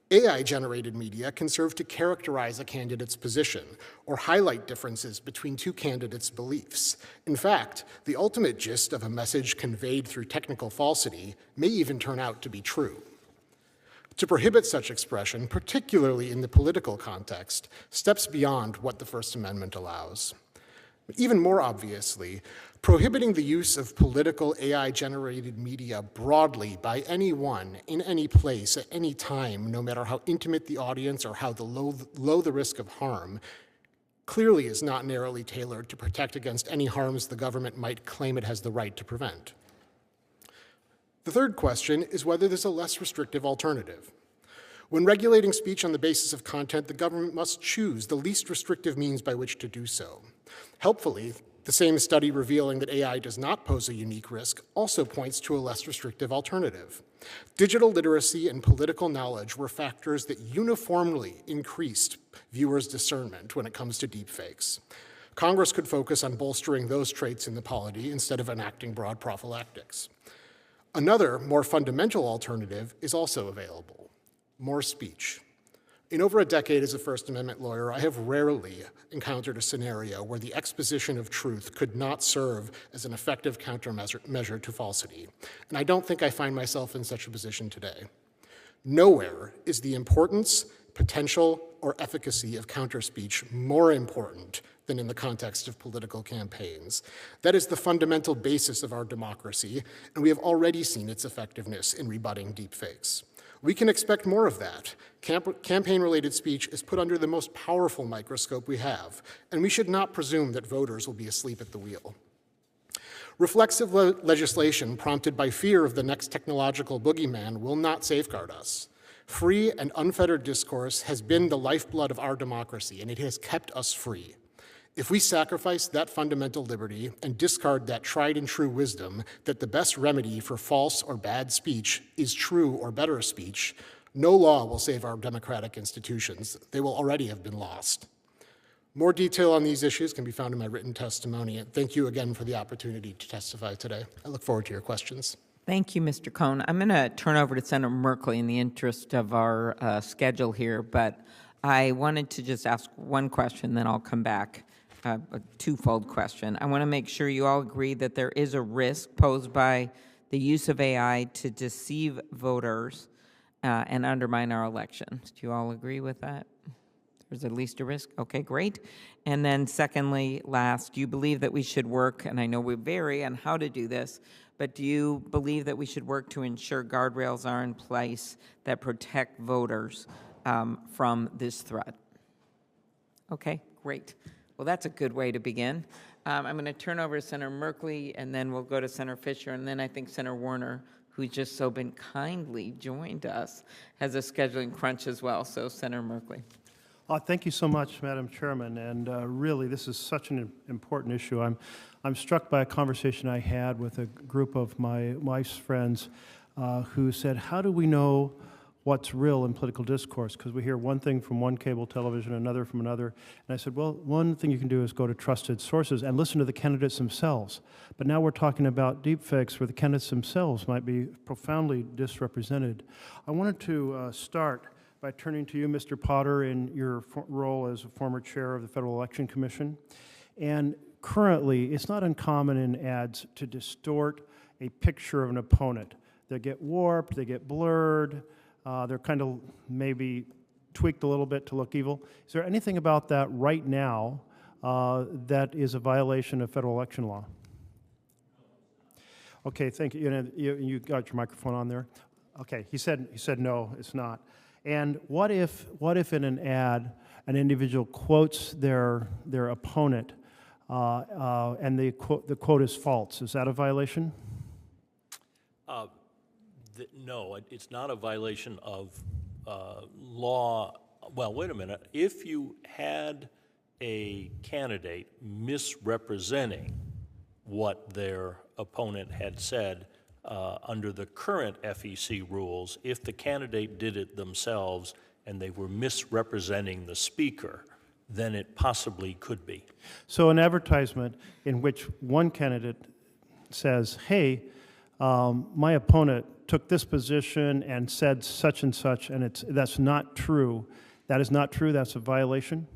AI-generated media can serve to characterize a candidate's position or highlight differences between two candidates' beliefs. In fact, the ultimate gist of a message conveyed through technical falsity may even turn out to be true. To prohibit such expression, particularly in the political context, steps beyond what the First Amendment allows. But even more obviously, prohibiting the use of political AI-generated media broadly by anyone, in any place, at any time, no matter how intimate the audience or how low the risk of harm, clearly is not narrowly tailored to protect against any harms the government might claim it has the right to prevent. The third question is whether there's a less restrictive alternative. When regulating speech on the basis of content, the government must choose the least restrictive means by which to do so. Helpfully, the same study revealing that AI does not pose a unique risk also points to a less restrictive alternative. Digital literacy and political knowledge were factors that uniformly increased viewers' discernment when it comes to deepfakes. Congress could focus on bolstering those traits in the polity instead of enacting broad prophylactics. Another, more fundamental alternative is also available: more speech. In over a decade as a First Amendment lawyer, I have rarely encountered a scenario where the exposition of truth could not serve as an effective countermeasure to falsity, and I don't think I find myself in such a position today. Nowhere is the importance, potential, or efficacy of counterspeech more important than in the context of political campaigns. That is the fundamental basis of our democracy, and we have already seen its effectiveness in rebutting deepfakes. We can expect more of that. Campaign-related speech is put under the most powerful microscope we have, and we should not presume that voters will be asleep at the wheel. Reflexive legislation prompted by fear of the next technological boogeyman will not safeguard us. Free and unfettered discourse has been the lifeblood of our democracy, and it has kept us free. If we sacrifice that fundamental liberty and discard that tried and true wisdom that the best remedy for false or bad speech is true or better speech, no law will save our democratic institutions. They will already have been lost. More detail on these issues can be found in my written testimony, and thank you again for the opportunity to testify today. I look forward to your questions. Thank you, Mr. Cohn. I'm going to turn over to Senator Merkley in the interest of our schedule here, but I wanted to just ask one question, then I'll come back. A twofold question. I want to make sure you all agree that there is a risk posed by the use of AI to deceive voters and undermine our elections. Do you all agree with that? There's at least a risk? Okay, great. And then secondly, last, do you believe that we should work, and I know we vary on how to do this, but do you believe that we should work to ensure guardrails are in place that protect voters from this threat? Okay, great. Well, that's a good way to begin. I'm going to turn over to Senator Merkley, and then we'll go to Senator Fisher, and then I think Senator Warner, who's just so been kindly joined us, has a scheduling crunch as well. So, Senator Merkley. Thank you so much, Madam Chairman, and really, this is such an important issue. I'm struck by a conversation I had with a group of my wife's friends who said, how do we know what's real in political discourse? Because we hear one thing from one cable television, another from another. And I said, well, one thing you can do is go to trusted sources and listen to the candidates themselves. But now we're talking about deepfakes where the candidates themselves might be profoundly disrepresented. I wanted to start by turning to you, Mr. Potter, in your role as a former chair of the Federal Election Commission. And currently, it's not uncommon in ads to distort a picture of an opponent. They get warped, they get blurred, they're kind of maybe tweaked a little bit to look evil. Is there anything about that right now that is a violation of federal election law? Okay, thank you. You got your microphone on there? Okay, he said no, it's not. And what if in an ad, an individual quotes their opponent and the quote is false. Is that a violation? No, it's not a violation of law. Well, wait a minute. If you had a candidate misrepresenting what their opponent had said under the current FEC rules, if the candidate did it themselves and they were misrepresenting the speaker, then it possibly could be. So an advertisement in which one candidate says, hey, my opponent took this position and said such and such, and that's not true. That is not true. That's a violation?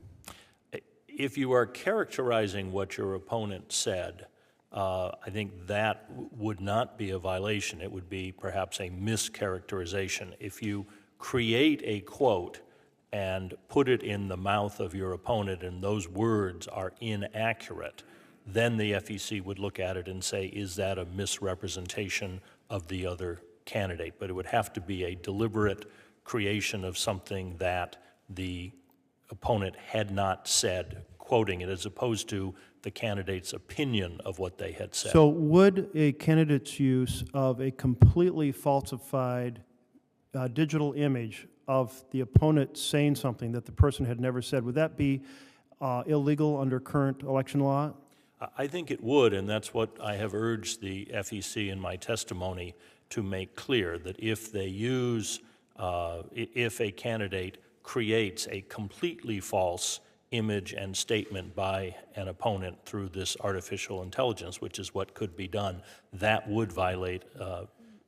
If you are characterizing what your opponent said, I think that would not be a violation. It would be perhaps a mischaracterization. If you create a quote and put it in the mouth of your opponent and those words are inaccurate, then the FEC would look at it and say, is that a misrepresentation of the other candidate? But it would have to be a deliberate creation of something that the opponent had not said, quoting it, as opposed to the candidate's opinion of what they had said. So would a candidate's use of a completely falsified digital image of the opponent saying something that the person had never said, would that be illegal under current election law? I think it would, and that's what I have urged the FEC in my testimony to make clear, that if they use, if a candidate creates a completely false image and statement by an opponent through this artificial intelligence, which is what could be done, that would violate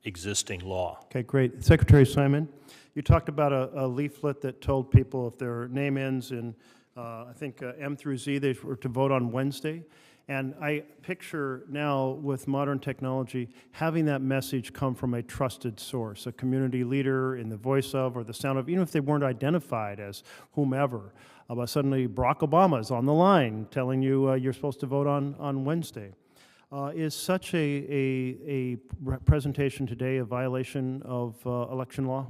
existing law. Okay, great. Secretary Simon, you talked about a leaflet that told people if their name ends in, I think, M through Z, they were to vote on Wednesday. And I picture now, with modern technology, having that message come from a trusted source, a community leader in the voice of or the sound of, even if they weren't identified as whomever. But suddenly Barack Obama is on the line telling you you're supposed to vote on Wednesday. Is such a presentation today a violation of election law?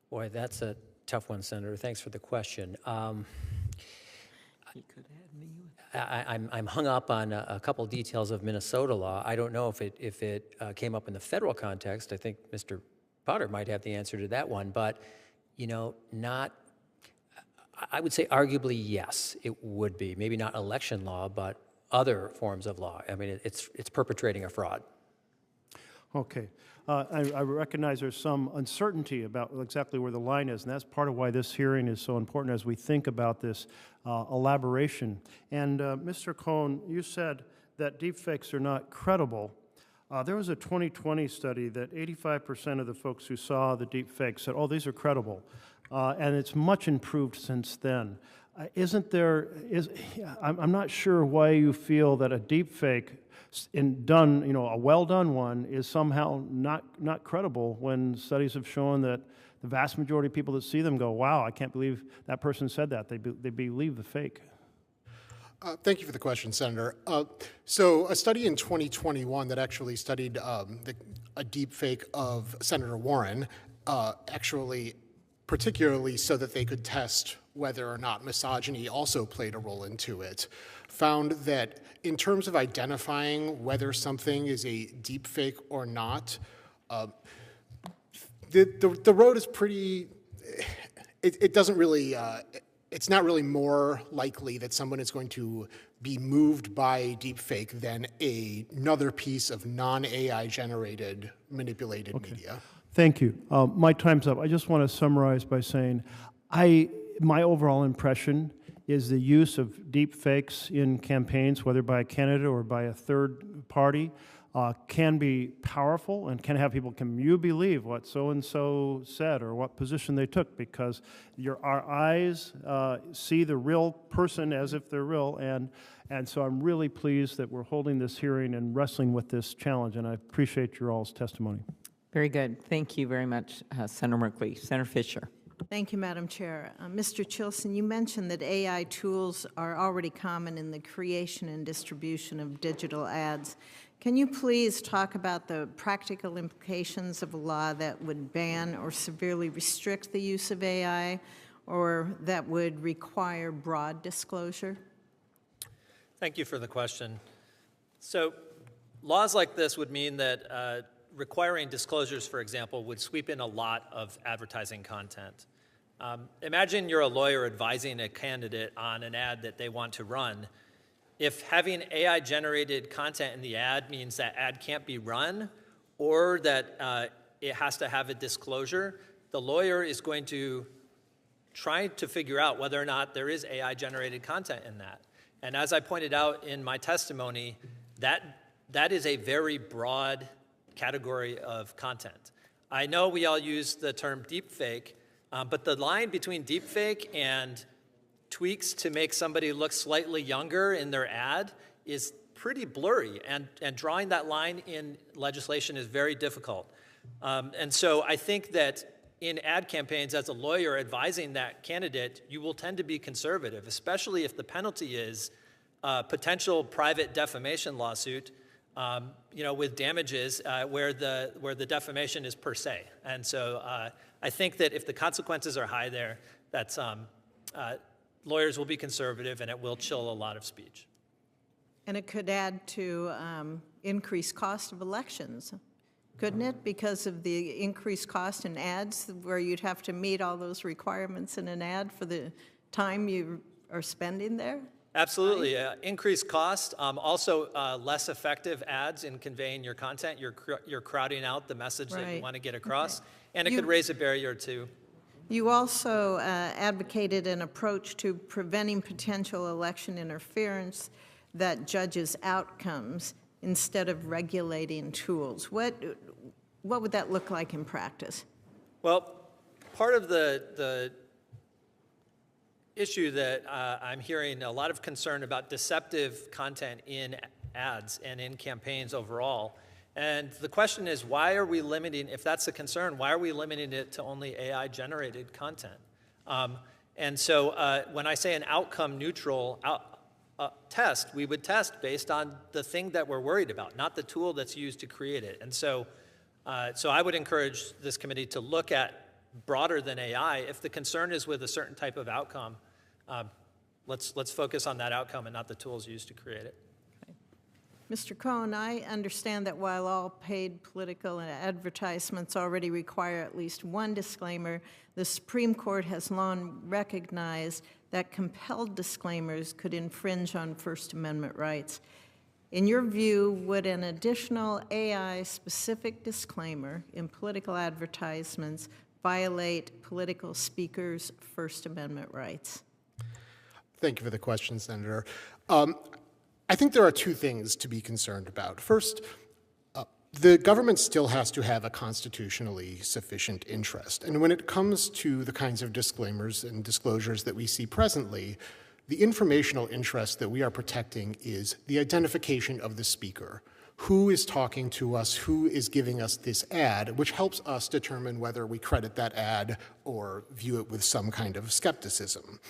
Boy, that's a tough one, Senator. Thanks for the question. I'm hung up on a couple details of Minnesota law. I don't know if it came up in the federal context. I think Mr. Potter might have the answer to that one. But, you know, I would say arguably yes, it would be. Maybe not election law, but other forms of law. I mean, it's perpetrating a fraud. Okay. I recognize there's some uncertainty about exactly where the line is, and that's part of why this hearing is so important as we think about this elaboration. And Mr. Cohn, you said that deepfakes are not credible. There was a 2020 study that 85% of the folks who saw the deepfakes said, oh, these are credible. And it's much improved since then. I'm not sure why you feel that a deepfake done, you know, a well-done one is somehow not credible when studies have shown that the vast majority of people that see them go, wow, I can't believe that person said that. They believe the fake. Thank you for the question, Senator. So a study in 2021 that actually studied a deepfake of Senator Warren, actually particularly so that they could test whether or not misogyny also played a role into it, found that in terms of identifying whether something is a deepfake or not, the road is pretty, it doesn't really, it's not really more likely that someone is going to be moved by a deepfake than another piece of non-AI generated manipulated media. Thank you. My time's up. I just want to summarize by saying my overall impression is the use of deep fakes in campaigns, whether by a candidate or by a third party, can be powerful and can have people, can you believe what so-and-so said or what position they took, because our eyes see the real person as if they're real, and so I'm really pleased that we're holding this hearing and wrestling with this challenge, and I appreciate your all's testimony. Very good. Thank you very much, Senator Merkley. Senator Fisher. Thank you, Madam Chair. Mr. Chilson, you mentioned that AI tools are already common in the creation and distribution of digital ads. Can you please talk about the practical implications of a law that would ban or severely restrict the use of AI, or that would require broad disclosure? Thank you for the question. So laws like this would mean that requiring disclosures, for example, would sweep in a lot of advertising content. Imagine you're a lawyer advising a candidate on an ad that they want to run. If having AI-generated content in the ad means that ad can't be run, or that it has to have a disclosure, the lawyer is going to try to figure out whether or not there is AI-generated content in that. And as I pointed out in my testimony, that is a very broad category of content. I know we all use the term deepfake, but the line between deepfake and tweaks to make somebody look slightly younger in their ad is pretty blurry, and drawing that line in legislation is very difficult. And so I think that in ad campaigns, as a lawyer advising that candidate, you will tend to be conservative, especially if the penalty is a potential private defamation lawsuit, with damages where the defamation is per se. And so I think that if the consequences are high there, that's lawyers will be conservative, and it will chill a lot of speech. And it could add to increased cost of elections, couldn't it? Because of the increased cost in ads, where you'd have to meet all those requirements in an ad for the time you are spending there? Absolutely. Increased cost, also less effective ads in conveying your content. You're crowding out the message that you want to get across, and it could raise a barrier too. You also advocated an approach to preventing potential election interference that judges outcomes instead of regulating tools. What would that look like in practice? Well, part of the issue that I'm hearing a lot of concern about deceptive content in ads and in campaigns overall. And the question is, why are we limiting, if that's a concern, why are we limiting it to only AI-generated content? And so when I say an outcome-neutral test, we would test based on the thing that we're worried about, not the tool that's used to create it. And so I would encourage this committee to look at broader than AI. If the concern is with a certain type of outcome, let's focus on that outcome and not the tools used to create it. Mr. Cohn, I understand that while all paid political advertisements already require at least one disclaimer, the Supreme Court has long recognized that compelled disclaimers could infringe on First Amendment rights. In your view, would an additional AI-specific disclaimer in political advertisements violate political speakers' First Amendment rights? Thank you for the question, Senator. I think there are two things to be concerned about. First, the government still has to have a constitutionally sufficient interest. And when it comes to the kinds of disclaimers and disclosures that we see presently, the informational interest that we are protecting is the identification of the speaker. Who is talking to us, who is giving us this ad, which helps us determine whether we credit that ad or view it with some kind of skepticism.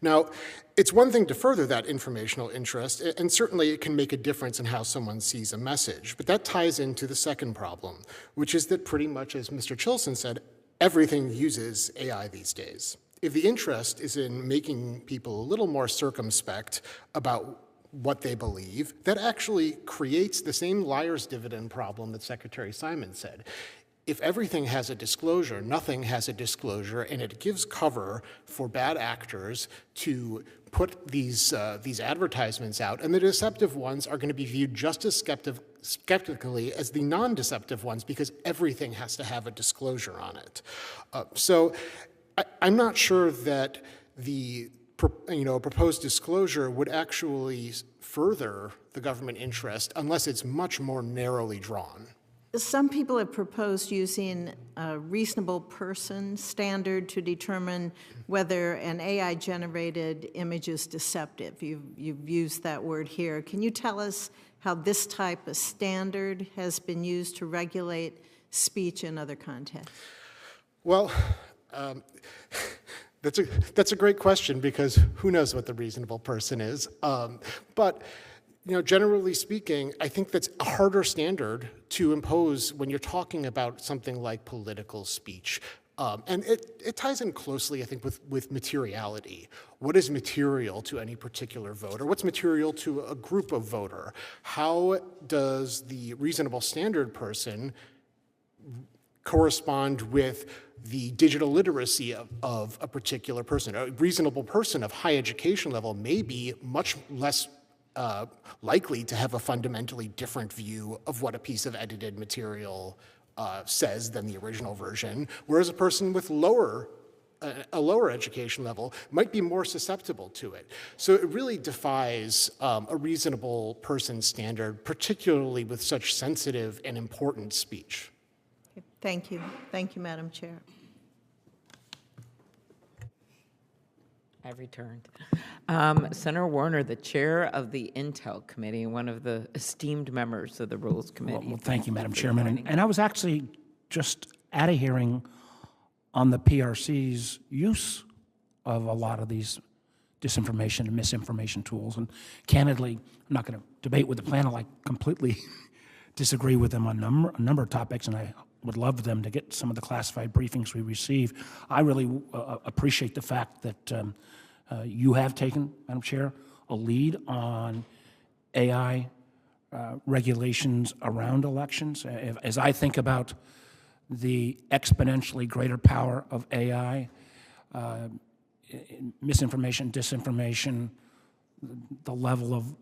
Now, it's one thing to further that informational interest, and certainly it can make a difference in how someone sees a message, but that ties into the second problem, which is that pretty much, as Mr. Chilson said, everything uses AI these days. If the interest is in making people a little more circumspect about what they believe, that actually creates the same liar's dividend problem that Secretary Simon said. If everything has a disclosure, nothing has a disclosure, and it gives cover for bad actors to put these advertisements out, and the deceptive ones are going to be viewed just as skeptically as the non-deceptive ones because everything has to have a disclosure on it. So I'm not sure that the proposed disclosure would actually further the government interest unless it's much more narrowly drawn. Some people have proposed using a reasonable person standard to determine whether an AI-generated image is deceptive. You've used that word here. Can you tell us how this type of standard has been used to regulate speech in other contexts? Well, that's a great question because who knows what the reasonable person is. But generally speaking, I think that's a harder standard to impose when you're talking about something like political speech. And it ties in closely, I think, with materiality. What is material to any particular voter? What's material to a group of voter? How does the reasonable standard person correspond with the digital literacy of a particular person? A reasonable person of high education level may be much less likely to have a fundamentally different view of what a piece of edited material says than the original version, whereas a person with a lower education level might be more susceptible to it. So it really defies a reasonable person standard, particularly with such sensitive and important speech. Thank you. Thank you, Madam Chair. I've returned. Senator Warner, the chair of the Intel Committee, one of the esteemed members of the Rules Committee. Well, thank you, Madam Chairman. And I was actually just at a hearing on the PRC's use of a lot of these disinformation and misinformation tools. And candidly, I'm not going to debate with the panel. I completely disagree with them on a number of topics, and I would love them to get some of the classified briefings we receive. I really appreciate the fact that you have taken, Madam Chair, a lead on AI regulations around elections. As I think about the exponentially greater power of AI, misinformation, disinformation, the level of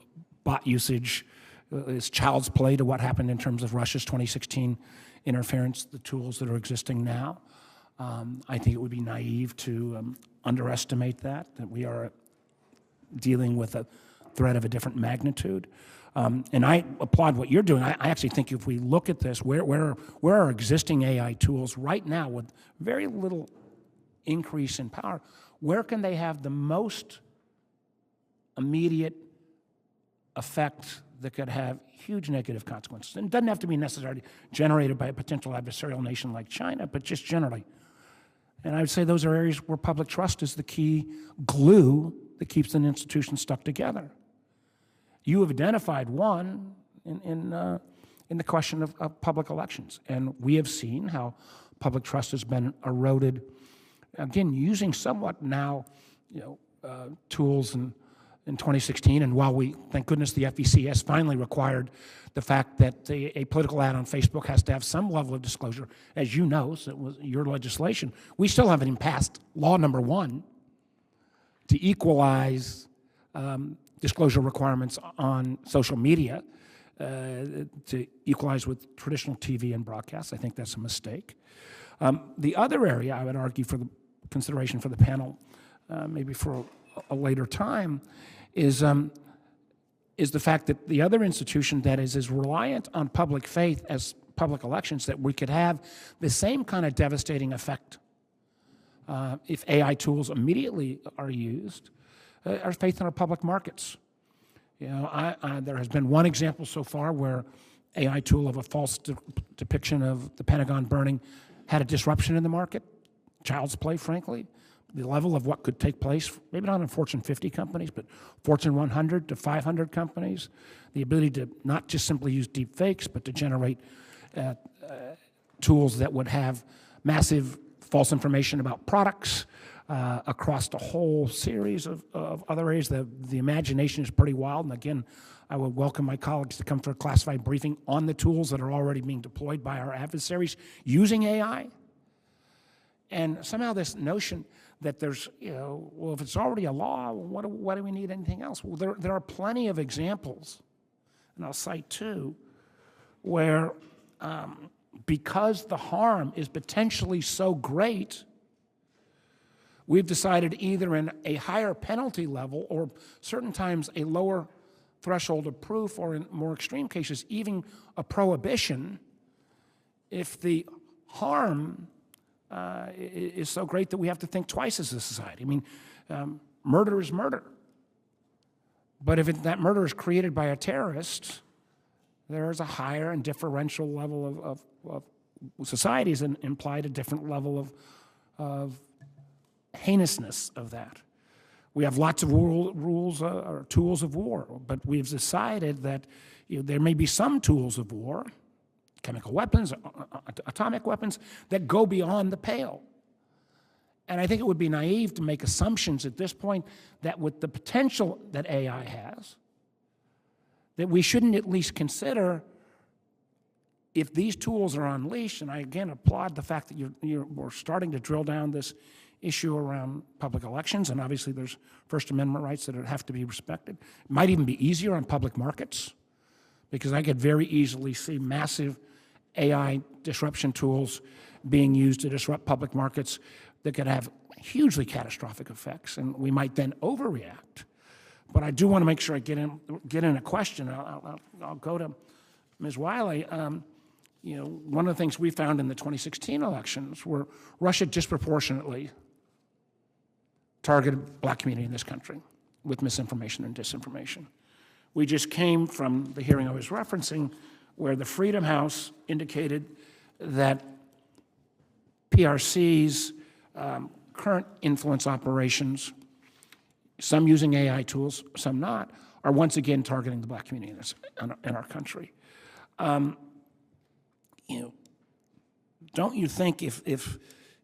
bot usage is child's play to what happened in terms of Russia's 2016 interference, the tools that are existing now. I think it would be naive to underestimate that we are dealing with a threat of a different magnitude. And I applaud what you're doing. I actually think if we look at this, where are existing AI tools right now with very little increase in power, where can they have the most immediate effect that could have huge negative consequences? And it doesn't have to be necessarily generated by a potential adversarial nation like China, but just generally. And I would say those are areas where public trust is the key glue that keeps an institution stuck together. You have identified one in the question of public elections, and we have seen how public trust has been eroded, again, using somewhat now, tools in 2016, and while thank goodness the FEC has finally required the fact that a political ad on Facebook has to have some level of disclosure, as you know, so it was your legislation, we still haven't even passed law number 1 to equalize disclosure requirements on social media to equalize with traditional TV and broadcasts. I think that's a mistake. The other area I would argue for the consideration for the panel, maybe for a later time, is the fact that the other institution that is as reliant on public faith as public elections, that we could have the same kind of devastating effect if AI tools immediately are used, are faith in our public markets. There has been one example so far where AI tool of a false depiction of the Pentagon burning had a disruption in the market, child's play, frankly. The level of what could take place, maybe not in Fortune 50 companies, but Fortune 100 to 500 companies, the ability to not just simply use deep fakes, but to generate tools that would have massive false information about products across the whole series of other areas. The imagination is pretty wild, and again, I would welcome my colleagues to come for a classified briefing on the tools that are already being deployed by our adversaries using AI. And somehow this notion that there's, well, if it's already a law, why do we need anything else? Well, there are plenty of examples, and I'll cite 2, where because the harm is potentially so great, we've decided either in a higher penalty level or certain times a lower threshold of proof, or in more extreme cases, even a prohibition if the harm is so great that we have to think twice as a society. I mean, murder is murder. But if that murder is created by a terrorist, there's a higher and differential level of societies and implied a different level of heinousness of that. We have lots of rules or tools of war, but we've decided that there may be some tools of war, chemical weapons, atomic weapons, that go beyond the pale. And I think it would be naive to make assumptions at this point that with the potential that AI has, that we shouldn't at least consider, if these tools are unleashed, and I again applaud the fact that we're starting to drill down this issue around public elections, and obviously there's First Amendment rights that have to be respected. It might even be easier on public markets, because I could very easily see massive AI disruption tools being used to disrupt public markets that could have hugely catastrophic effects, and we might then overreact. But I do want to make sure I get in a question. I'll go to Ms. Wiley. One of the things we found in the 2016 elections were Russia disproportionately targeted black community in this country with misinformation and disinformation. We just came from the hearing I was referencing where the Freedom House indicated that PRC's current influence operations, some using AI tools, some not, are once again targeting the black community in our country. Don't you think if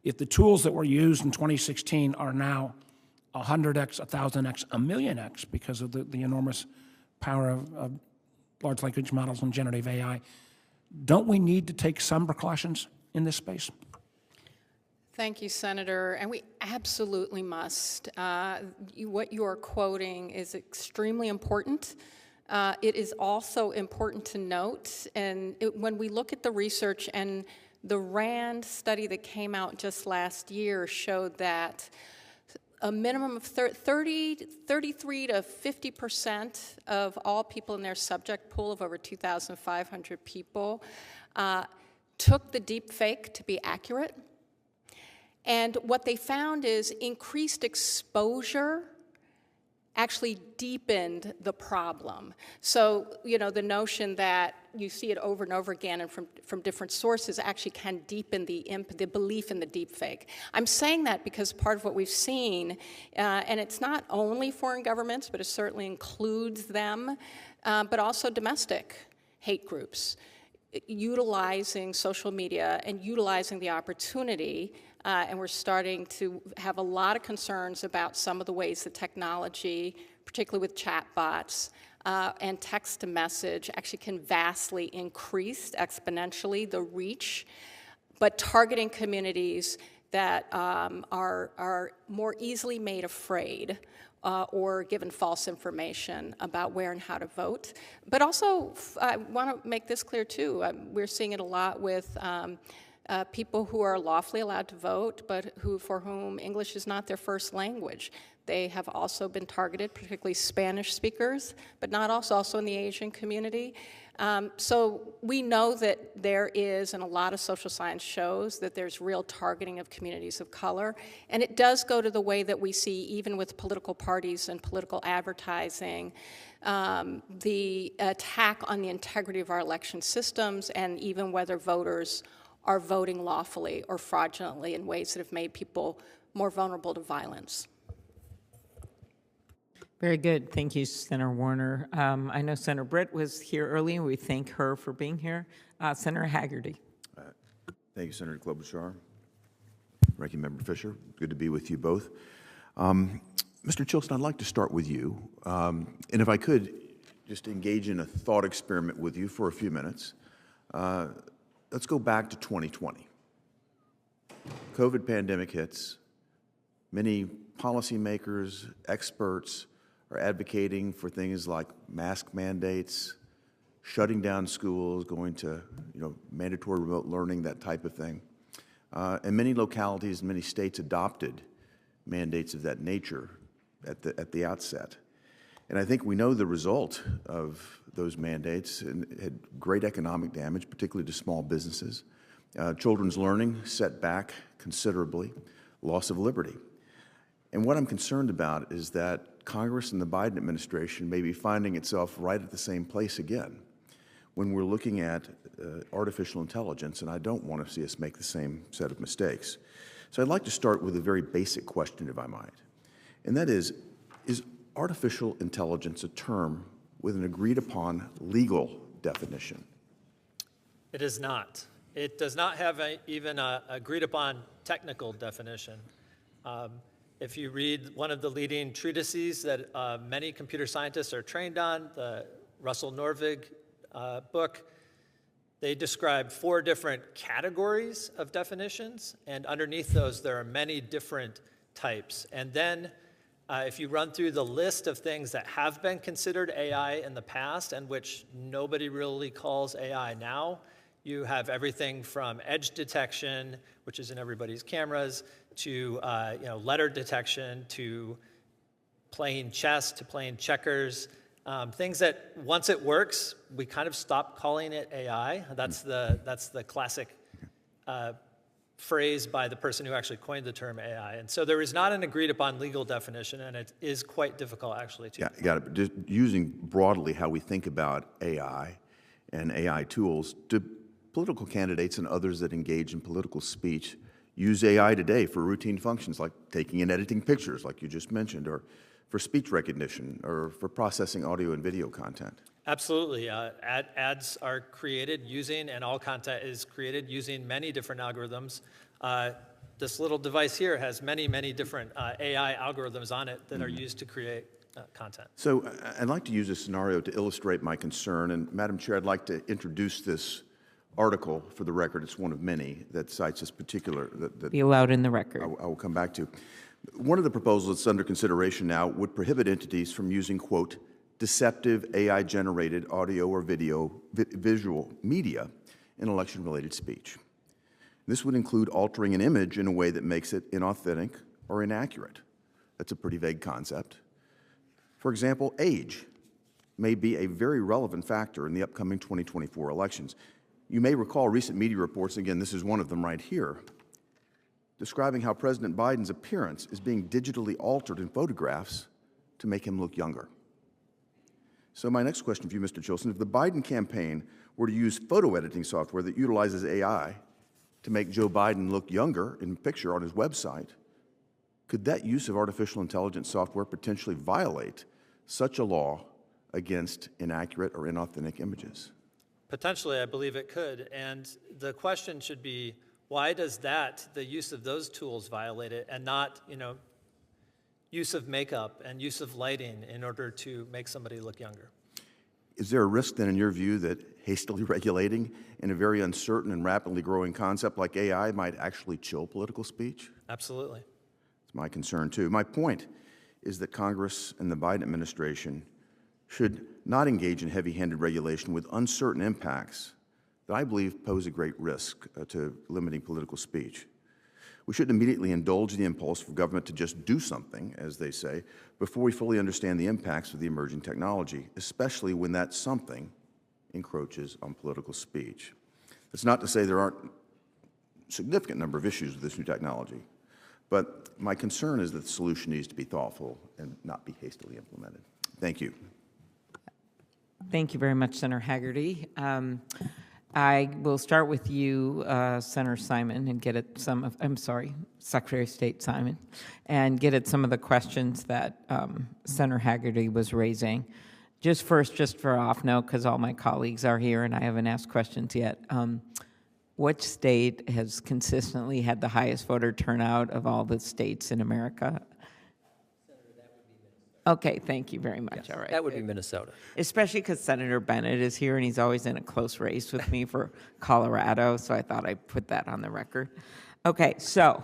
the tools that were used in 2016 are now 100x, 1,000x, 1,000,000x because of the enormous power of large language models and generative AI, don't we need to take some precautions in this space? Thank you, Senator, and we absolutely must. What you are quoting is extremely important. It is also important to note, and when we look at the research, and the RAND study that came out just last year showed that a minimum of 33 to 50% of all people in their subject pool of over 2,500 people took the deep fake to be accurate. And what they found is increased exposure actually deepened the problem. So, the notion that you see it over and over again and from different sources actually can deepen the belief in the deepfake. I'm saying that because part of what we've seen, and it's not only foreign governments, but it certainly includes them, but also domestic hate groups, utilizing social media and utilizing the opportunity. And we're starting to have a lot of concerns about some of the ways that technology, particularly with chatbots and text-to-message, actually can vastly increase exponentially the reach, but targeting communities that are more easily made afraid or given false information about where and how to vote. But also, I want to make this clear too, we're seeing it a lot with people who are lawfully allowed to vote, but for whom English is not their first language. They have also been targeted, particularly Spanish speakers, but not also in the Asian community. So we know that there is, and a lot of social science shows that there's real targeting of communities of color. And it does go to the way that we see, even with political parties and political advertising, the attack on the integrity of our election systems, and even whether voters are voting lawfully or fraudulently in ways that have made people more vulnerable to violence. Very good. Thank you, Senator Warner. I know Senator Britt was here early, and we thank her for being here. Senator Haggerty. Thank you, Senator Klobuchar. Ranking Member Fisher, good to be with you both. Mr. Chilson, I'd like to start with you. And if I could just engage in a thought experiment with you for a few minutes. Let's go back to 2020. COVID pandemic hits. Many policymakers, experts are advocating for things like mask mandates, shutting down schools, going to mandatory remote learning, that type of thing. And many localities, many states adopted mandates of that nature at the outset. And I think we know the result of those mandates, and it had great economic damage, particularly to small businesses. Children's learning set back considerably, loss of liberty. And what I'm concerned about is that Congress and the Biden administration may be finding itself right at the same place again when we're looking at artificial intelligence, and I don't want to see us make the same set of mistakes. So I'd like to start with a very basic question, if I might, and that is artificial intelligence a term with an agreed-upon legal definition? It is not. It does not have even an agreed-upon technical definition. If you read one of the leading treatises that many computer scientists are trained on, the Russell Norvig book, they describe 4 different categories of definitions, and underneath those there are many different types. And then if you run through the list of things that have been considered AI in the past and which nobody really calls AI now, you have everything from edge detection, which is in everybody's cameras, to letter detection, to playing chess, to playing checkers, things that once it works, we kind of stop calling it AI. That's the classic phrase by the person who actually coined the term AI. And so there is not an agreed upon legal definition, and it is quite difficult actually to. Yeah, got it. But just using broadly how we think about AI and AI tools, do political candidates and others that engage in political speech use AI today for routine functions like taking and editing pictures, like you just mentioned, or for speech recognition, or for processing audio and video content? Absolutely. Ads are created using, and all content is created using many different algorithms. This little device here has many, many different AI algorithms on it that are used to create content. So I'd like to use this scenario to illustrate my concern. And Madam Chair, I'd like to introduce this article for the record. It's one of many that cites this particular. Be allowed in the record. I will come back to. One of the proposals that's under consideration now would prohibit entities from using, quote, deceptive AI-generated audio or visual media in election-related speech. This would include altering an image in a way that makes it inauthentic or inaccurate. That's a pretty vague concept. For example, age may be a very relevant factor in the upcoming 2024 elections. You may recall recent media reports, again, this is one of them right here, describing how President Biden's appearance is being digitally altered in photographs to make him look younger. So my next question for you, Mr. Chilson, if the Biden campaign were to use photo editing software that utilizes AI to make Joe Biden look younger in a picture on his website, could that use of artificial intelligence software potentially violate such a law against inaccurate or inauthentic images? Potentially, I believe it could. And the question should be, why does the use of those tools violate it, and not, use of makeup and use of lighting in order to make somebody look younger? Is there a risk then, in your view, that hastily regulating in a very uncertain and rapidly growing concept like AI might actually chill political speech? Absolutely. It's my concern, too. My point is that Congress and the Biden administration should not engage in heavy-handed regulation with uncertain impacts that I believe pose a great risk to limiting political speech. We shouldn't immediately indulge the impulse for government to just do something, as they say, before we fully understand the impacts of the emerging technology, especially when that something encroaches on political speech. That's not to say there aren't a significant number of issues with this new technology, but my concern is that the solution needs to be thoughtful and not be hastily implemented. Thank you. Thank you very much, Senator Haggerty. I will start with you, Senator Simon, and get at Secretary of State Simon, and get at some of the questions that Senator Haggerty was raising. Just for off note, because all my colleagues are here and I haven't asked questions yet, which state has consistently had the highest voter turnout of all the states in America? Okay, thank you very much. Yes, all right. that would be Minnesota. Especially because Senator Bennett is here and he's always in a close race with me for Colorado, so I thought I'd put that on the record. Okay, so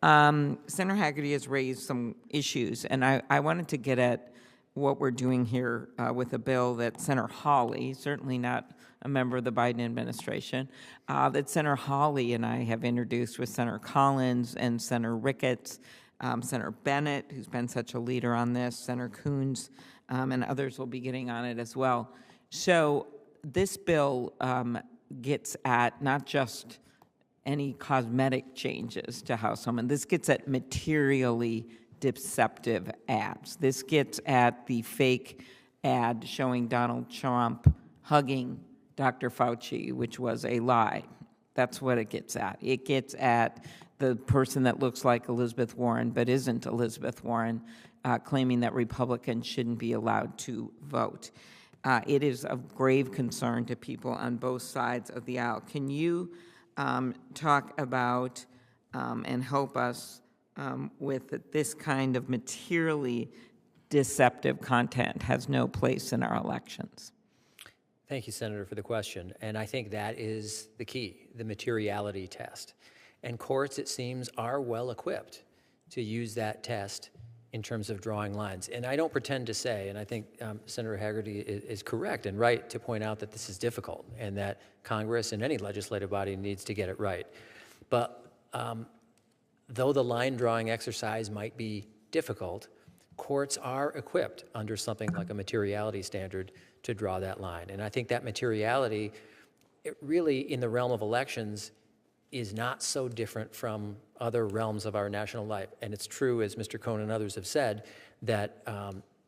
Senator Haggerty has raised some issues, and I wanted to get at what we're doing here with a bill that Senator Hawley, certainly not a member of the Biden administration, that Senator Hawley and I have introduced with Senator Collins and Senator Ricketts, Senator Bennett, who's been such a leader on this, Senator Coons, and others will be getting on it as well. So this bill gets at not just any cosmetic changes to how this gets at materially deceptive ads. This gets at the fake ad showing Donald Trump hugging Dr. Fauci, which was a lie. That's what it gets at. It gets at the person that looks like Elizabeth Warren but isn't Elizabeth Warren, claiming that Republicans shouldn't be allowed to vote. It is of grave concern to people on both sides of the aisle. Can you talk about and help us with this kind of materially deceptive content has no place in our elections? Thank you, Senator, for the question. And I think that is the key, the materiality test. And courts, it seems, are well equipped to use that test in terms of drawing lines. And I don't pretend to say, and I think Senator Haggerty is correct and right to point out that this is difficult and that Congress and any legislative body needs to get it right. But though the line drawing exercise might be difficult, courts are equipped under something like a materiality standard to draw that line. And I think that materiality, it really, in the realm of elections, is not so different from other realms of our national life. And it's true, as Mr. Cohn and others have said, that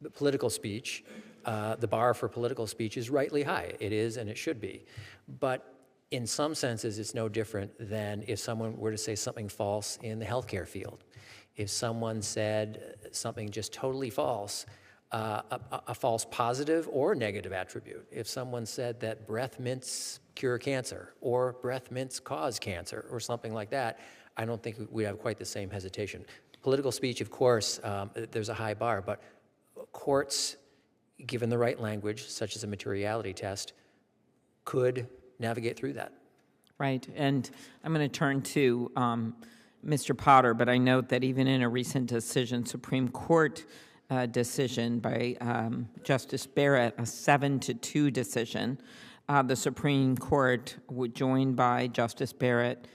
the political speech, the bar for political speech is rightly high. It is, and it should be. But in some senses, it's no different than if someone were to say something false in the healthcare field. If someone said something just totally false, a false positive or negative attribute. If someone said that breath mints cure cancer or breath mints cause cancer or something like that, I don't think we have quite the same hesitation. Political speech, of course, there's a high bar, but courts, given the right language, such as a materiality test, could navigate through that. Right, and I'm going to turn to Mr. Potter, but I note that even in a recent decision, Supreme Court decision by Justice Barrett, a 7-2 decision, the Supreme Court, joined by Justice Barrett,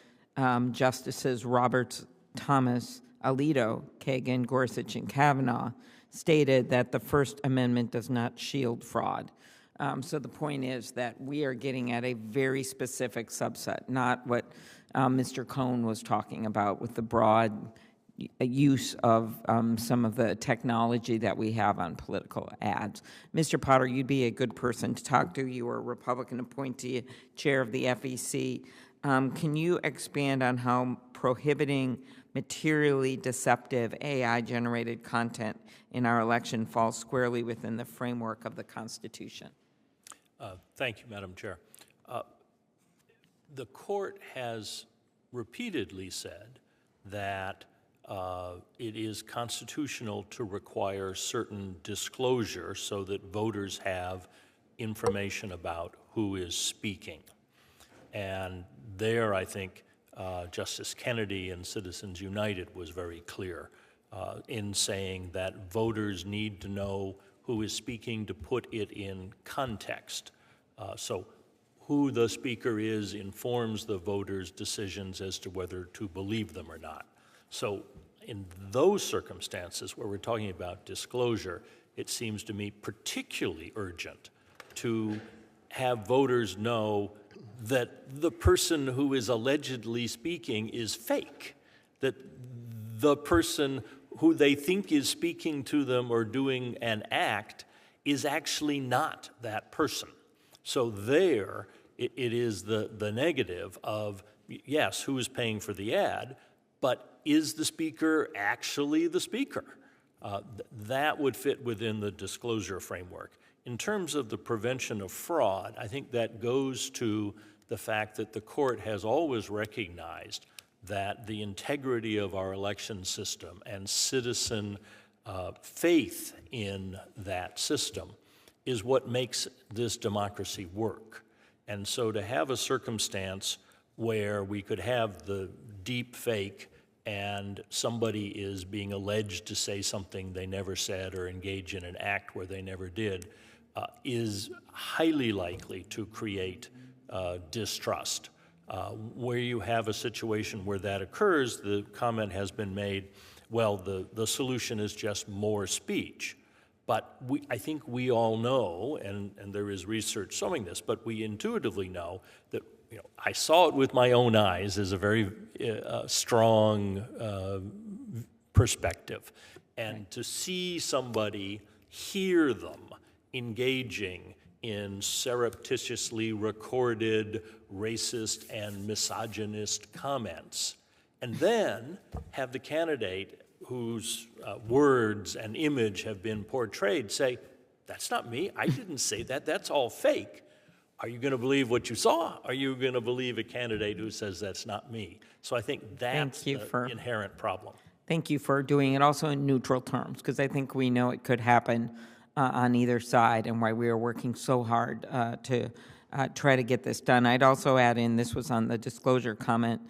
Justices Roberts, Thomas, Alito, Kagan, Gorsuch, and Kavanaugh, stated that the First Amendment does not shield fraud. So the point is that we are getting at a very specific subset, not what Mr. Cohn was talking about with the broad use of some of the technology that we have on political ads. Mr. Potter, you'd be a good person to talk to. You are a Republican appointee, chair of the FEC. Can you expand on how prohibiting materially deceptive AI-generated content in our election falls squarely within the framework of the Constitution? Thank you, Madam Chair. The court has repeatedly said that it is constitutional to require certain disclosure so that voters have information about who is speaking. And there, I think, Justice Kennedy in Citizens United was very clear in saying that voters need to know who is speaking to put it in context. So who the speaker is informs the voters' decisions as to whether to believe them or not. So in those circumstances where we're talking about disclosure, it seems to me particularly urgent to have voters know that the person who is allegedly speaking is fake, that the person who they think is speaking to them or doing an act is actually not that person. So there, it is the negative of, yes, who is paying for the ad, but is the speaker actually the speaker? That would fit within the disclosure framework. In terms of the prevention of fraud, I think that goes to the fact that the court has always recognized that the integrity of our election system and citizen faith in that system is what makes this democracy work. And so to have a circumstance where we could have the deep fake and somebody is being alleged to say something they never said or engage in an act where they never did is highly likely to create distrust. Where you have a situation where that occurs, the comment has been made, well, the solution is just more speech. But I think we all know, and there is research showing this, but we intuitively know that, I saw it with my own eyes as a very strong perspective. And to see somebody hear them engaging in surreptitiously recorded racist and misogynist comments, and then have the candidate whose words and image have been portrayed say, that's not me, I didn't say that, that's all fake. Are you going to believe what you saw? Are you going to believe a candidate who says that's not me? So I think that's the inherent problem. thank you for doing it also in neutral terms, because I think we know it could happen on either side, and why we are working so hard to try to get this done. I'd also add in, this was on the disclosure comment,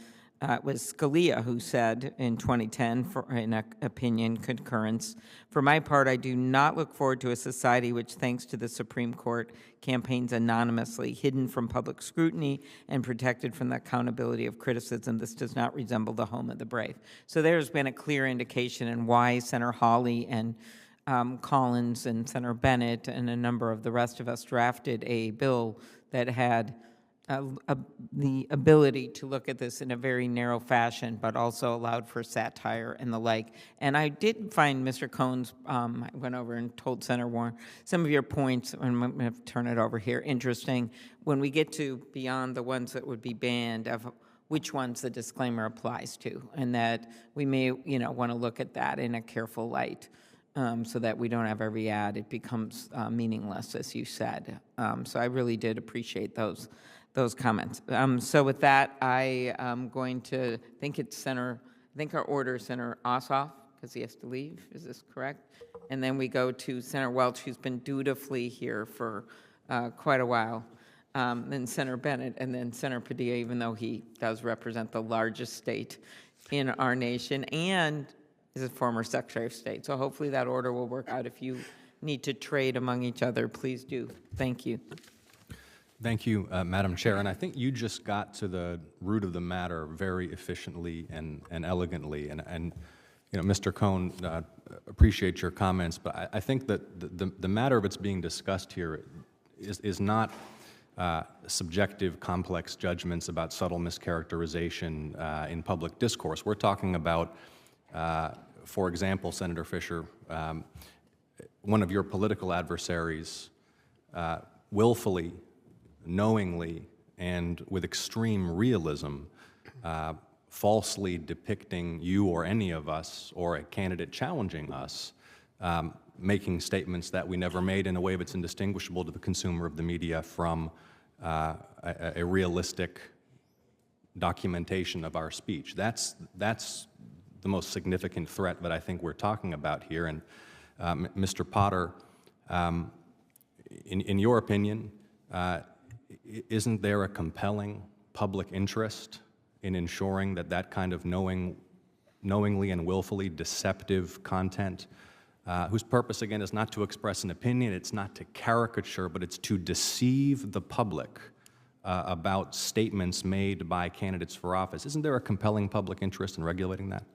it was Scalia who said in 2010, in an opinion concurrence, "For my part, I do not look forward to a society which, thanks to the Supreme Court, campaigns anonymously, hidden from public scrutiny and protected from the accountability of criticism. This does not resemble the home of the brave." So there's been a clear indication in why Senator Hawley and Collins and Senator Bennett and a number of the rest of us drafted a bill that had the ability to look at this in a very narrow fashion, but also allowed for satire and the like. And I did find Mr. Cohn's, I went over and told Senator Warren, some of your points, and I'm going to turn it over here, interesting. When we get to beyond the ones that would be banned, of which ones the disclaimer applies to, and that we may, want to look at that in a careful light. So that we don't have every ad, it becomes meaningless, as you said. So I really did appreciate those comments. So with that, I am going to think it's our order is Senator Ossoff, because he has to leave. Is this correct? And then we go to Senator Welch, who's been dutifully here for quite a while. Then Senator Bennett, and then Senator Padilla, even though he does represent the largest state in our nation, and is a former Secretary of State. So hopefully that order will work out. If you need to trade among each other, please do. Thank you. Thank you, Madam Chair. And I think you just got to the root of the matter very efficiently and elegantly. And Mr. Cohn, appreciate your comments, but I think that the matter that's being discussed here is not subjective, complex judgments about subtle mischaracterization in public discourse. We're talking about, for example, Senator Fisher, one of your political adversaries willfully, knowingly, and with extreme realism, falsely depicting you or any of us or a candidate challenging us, making statements that we never made in a way that's indistinguishable to the consumer of the media from a realistic documentation of our speech. That's the most significant threat that I think we're talking about here. And Mr. Potter, in your opinion, isn't there a compelling public interest in ensuring that that kind of knowingly and willfully deceptive content, whose purpose, again, is not to express an opinion, it's not to caricature, but it's to deceive the public about statements made by candidates for office, isn't there a compelling public interest in regulating that?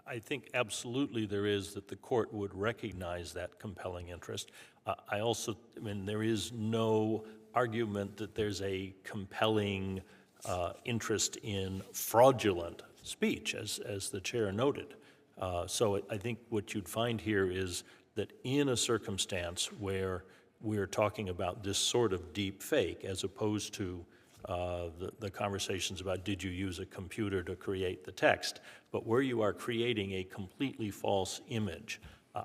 I think absolutely there is, that the court would recognize that compelling interest. There is no argument that there's a compelling interest in fraudulent speech, as the chair noted. So I think what you'd find here is that in a circumstance where we're talking about this sort of deep fake, as opposed to the conversations about did you use a computer to create the text, but where you are creating a completely false image,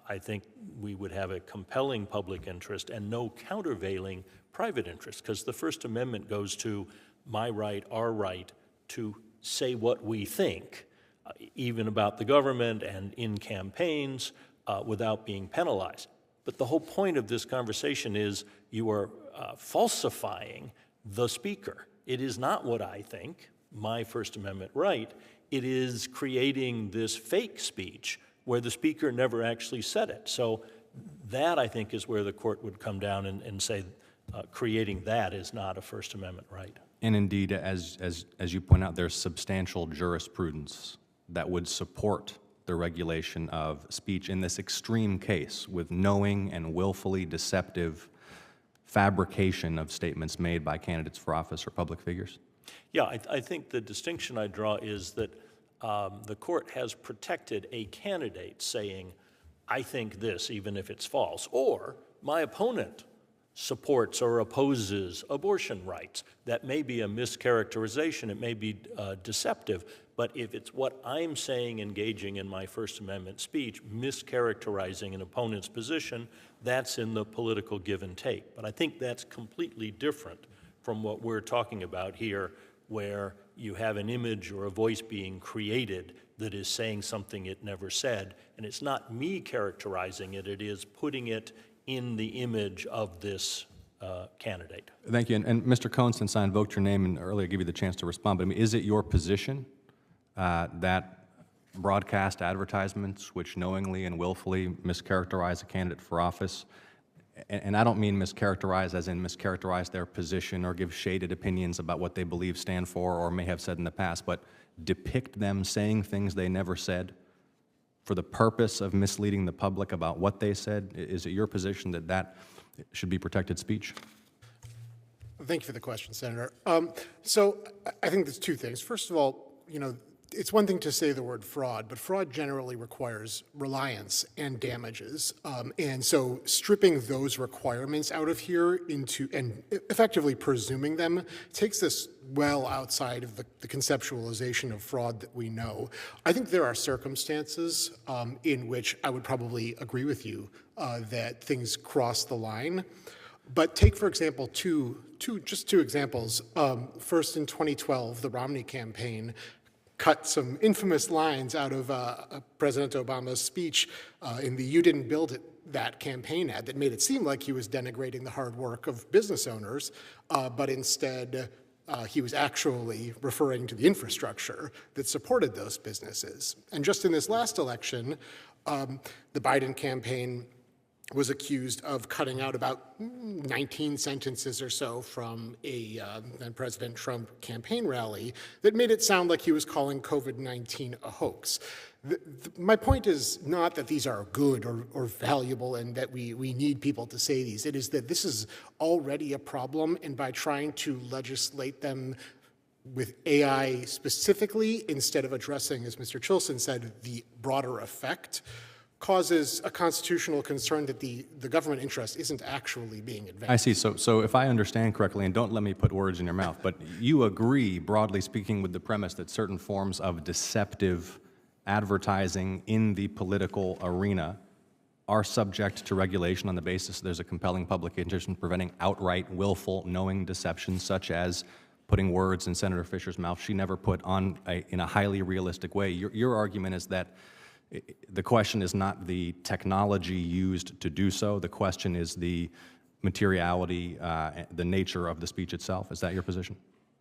I think we would have a compelling public interest and no countervailing private interest, because the First Amendment goes to my right, our right, to say what we think, even about the government and in campaigns, without being penalized. But the whole point of this conversation is you are falsifying the speaker. It is not what I think, my First Amendment right. It is creating this fake speech where the speaker never actually said it. So that, I think, is where the court would come down and say creating that is not a First Amendment right. And indeed, as you point out, there's substantial jurisprudence that would support the regulation of speech in this extreme case with knowing and willfully deceptive fabrication of statements made by candidates for office or public figures? Yeah, I think the distinction I draw is that the court has protected a candidate saying, I think this, even if it's false, or my opponent supports or opposes abortion rights. That may be a mischaracterization, it may be deceptive, but if it's what I'm saying engaging in my First Amendment speech, mischaracterizing an opponent's position, that's in the political give and take. But I think that's completely different from what we're talking about here, where you have an image or a voice being created that is saying something it never said. And it's not me characterizing it, it is putting it in the image of this candidate. Thank you. And Mr. Cohn, since I invoked your name and earlier gave you the chance to respond, but I mean, is it your position that broadcast advertisements which knowingly and willfully mischaracterize a candidate for office, and I don't mean mischaracterize as in mischaracterize their position or give shaded opinions about what they believe stand for or may have said in the past, but depict them saying things they never said for the purpose of misleading the public about what they said? Is it your position that that should be protected speech? Thank you for the question, Senator. So I think there's two things. First of all, it's one thing to say the word fraud, but fraud generally requires reliance and damages. And so stripping those requirements out of here and effectively presuming them takes this well outside of the conceptualization of fraud that we know. I think there are circumstances in which I would probably agree with you that things cross the line. But take, for example, just two examples. First, in 2012, the Romney campaign cut some infamous lines out of President Obama's speech in the "You Didn't Build It" that campaign ad that made it seem like he was denigrating the hard work of business owners, but instead he was actually referring to the infrastructure that supported those businesses. And just in this last election, the Biden campaign was accused of cutting out about 19 sentences or so from a then President Trump campaign rally that made it sound like he was calling COVID-19 a hoax. My point is not that these are good or valuable and that we need people to say these. It is that this is already a problem, and by trying to legislate them with AI specifically, instead of addressing, as Mr. Chilson said, the broader effect, causes a constitutional concern that the government interest isn't actually being advanced. I see. So if I understand correctly, and don't let me put words in your mouth, but you agree, broadly speaking, with the premise that certain forms of deceptive advertising in the political arena are subject to regulation on the basis there's a compelling public interest in preventing outright, willful, knowing deception, such as putting words in Senator Fisher's mouth she never put on in a highly realistic way. Your argument is that the question is not the technology used to do so. The question is the materiality, the nature of the speech itself. Is that your position?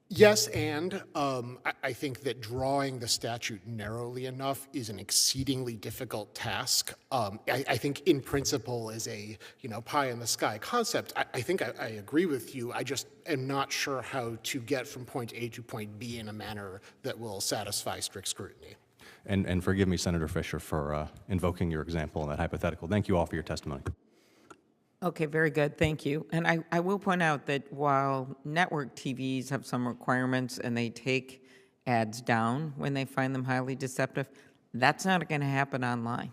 Yes, and I think that drawing the statute narrowly enough is an exceedingly difficult task. I think in principle as a pie in the sky concept, I think I agree with you. I just am not sure how to get from point A to point B in a manner that will satisfy strict scrutiny. And forgive me, Senator Fisher, for invoking your example in that hypothetical. Thank you all for your testimony. Okay, very good. Thank you. And I will point out that while network TVs have some requirements and they take ads down when they find them highly deceptive, that's not going to happen online.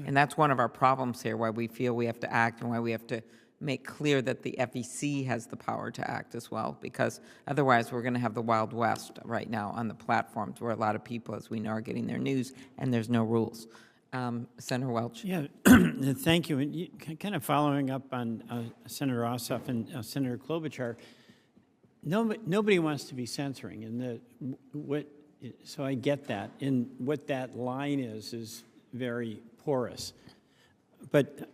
And that's one of our problems here, why we feel we have to act and why we have to make clear that the FEC has the power to act as well, because otherwise we're going to have the Wild West right now on the platforms where a lot of people, as we know, are getting their news and there's no rules. Senator Welch. Yeah, thank you. And kind of following up on Senator Ossoff and Senator Klobuchar, nobody wants to be censoring, and so I get that. And what that line is very porous. But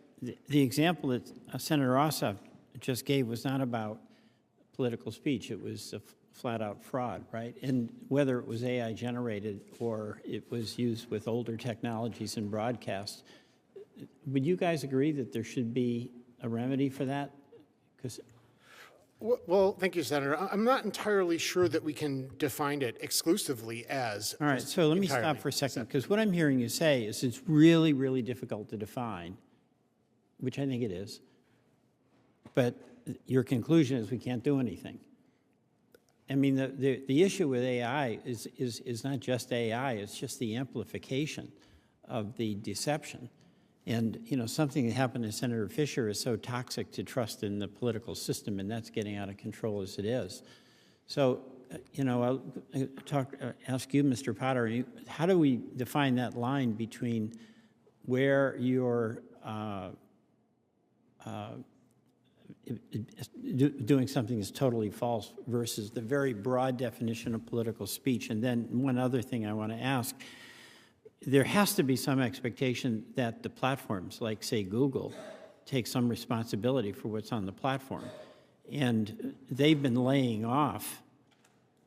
the example that Senator Ossoff just gave was not about political speech. It was a flat-out fraud, right? And whether it was AI generated or it was used with older technologies in broadcast, would you guys agree that there should be a remedy for that? Well, thank you, Senator. I'm not entirely sure that we can define it exclusively as. All right, so let me stop for a second, because what I'm hearing you say is it's really, really difficult to define, which I think it is, but your conclusion is we can't do anything. I mean, the issue with AI is not just AI, it's just the amplification of the deception. And, something that happened to Senator Fisher is so toxic to trust in the political system, and that's getting out of control as it is. So, I'll ask you, Mr. Potter, how do we define that line between where you're doing something that's totally false versus the very broad definition of political speech? And then one other thing I want to ask, there has to be some expectation that the platforms, like, say, Google, take some responsibility for what's on the platform. And they've been laying off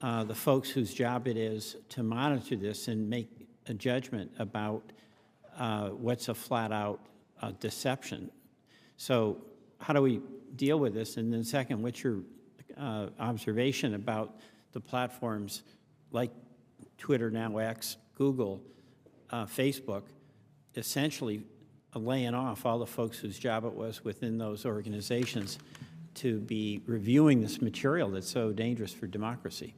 the folks whose job it is to monitor this and make a judgment about what's a flat-out deception. So how do we deal with this? And then second, what's your observation about the platforms like Twitter, now X, Google, Facebook, essentially laying off all the folks whose job it was within those organizations to be reviewing this material that's so dangerous for democracy?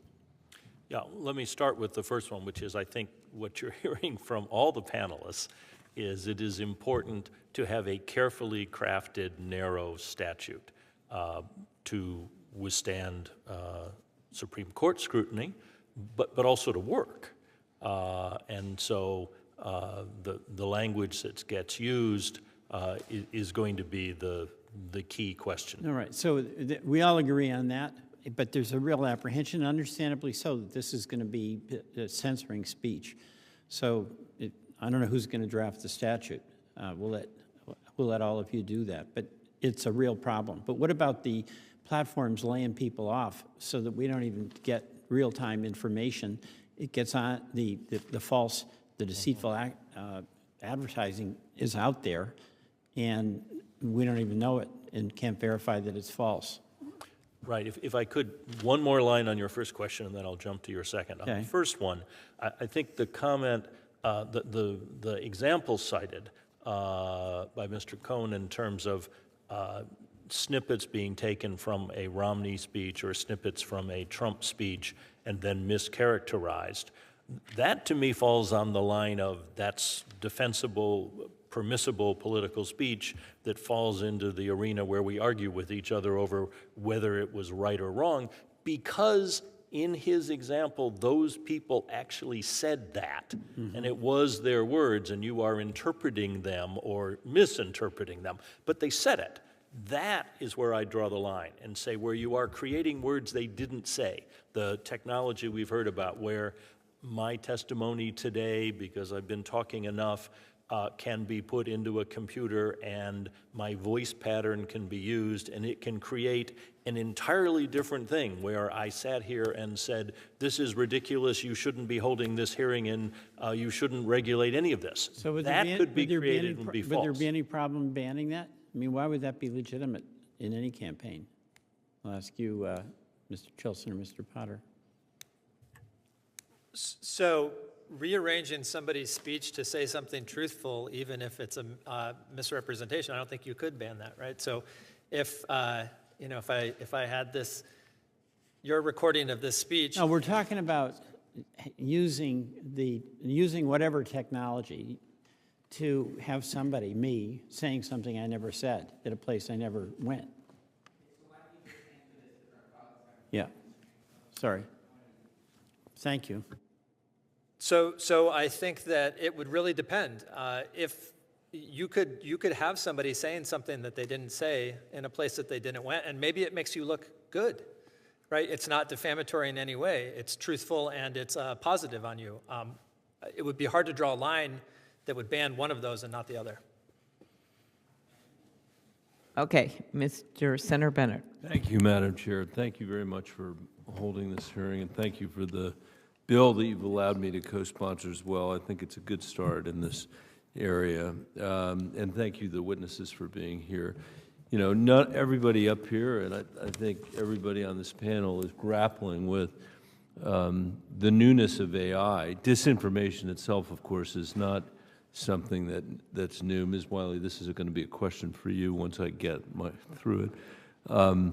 Yeah, let me start with the first one, which is I think what you're hearing from all the panelists is it is important to have a carefully crafted, narrow statute to withstand Supreme Court scrutiny, but also to work. And so the language that gets used is going to be the key question. All right, so we all agree on that, but there's a real apprehension, understandably so, that this is going to be censoring speech. So I don't know who's going to draft the statute. We'll let all of you do that, but it's a real problem. But what about the platforms laying people off so that we don't even get real-time information? It gets on the false, the deceitful advertising is out there, and we don't even know it and can't verify that it's false. Right. If I could, one more line on your first question, and then I'll jump to your second. Okay. On the first one, I think the comment, the example cited by Mr. Cohn in terms of snippets being taken from a Romney speech or snippets from a Trump speech and then mischaracterized, that to me falls on the line of that's defensible, permissible political speech that falls into the arena where we argue with each other over whether it was right or wrong, because in his example, those people actually said that, and it was their words, and you are interpreting them or misinterpreting them, but they said it. That is where I draw the line and say where you are creating words they didn't say. The technology we've heard about where my testimony today, because I've been talking enough, can be put into a computer and my voice pattern can be used and it can create an entirely different thing where I sat here and said, this is ridiculous, you shouldn't be holding this hearing and you shouldn't regulate any of this. So that could be created and be false. Would there be any problem banning that? I mean, why would that be legitimate in any campaign? I'll ask you, Mr. Chilson or Mr. Potter. So rearranging somebody's speech to say something truthful, even if it's a misrepresentation, I don't think you could ban that, right? So if if I had your recording of this speech. No, we're talking about using whatever technology to have somebody, me, saying something I never said at a place I never went. Yeah. Sorry. Thank you. So I think that it would really depend. If you could have somebody saying something that they didn't say in a place that they didn't went, and maybe it makes you look good, right? It's not defamatory in any way. It's truthful and it's positive on you. It would be hard to draw a line that would ban one of those and not the other. Okay, Mr. Senator Bennett. Thank you, Madam Chair. Thank you very much for holding this hearing, and thank you for the bill that you've allowed me to co-sponsor as well. I think it's a good start in this area. And thank you, the witnesses, for being here. You know, not everybody up here, and I think everybody on this panel is grappling with the newness of AI. Disinformation itself, of course, is not something that's new. Ms. Wiley, this is going to be a question for you once I get through it.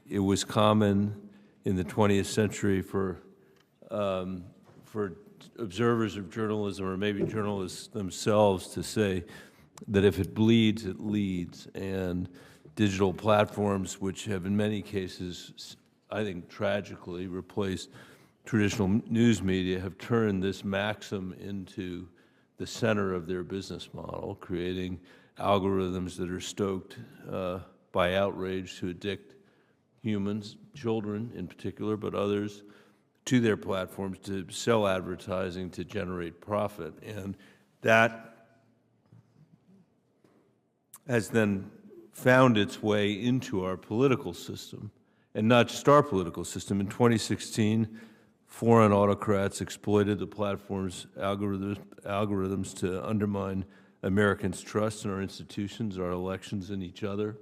It was common in the 20th century for observers of journalism, or maybe journalists themselves, to say that if it bleeds, it leads. And digital platforms, which have in many cases, I think tragically, replaced traditional news media, have turned this maxim into the center of their business model, creating algorithms that are stoked by outrage to addict humans, children in particular, but others, to their platforms to sell advertising to generate profit. And That has then found its way into our political system, and not just our political system. In 2016, foreign autocrats exploited the platform's algorithms to undermine Americans' trust in our institutions, our elections, and each other.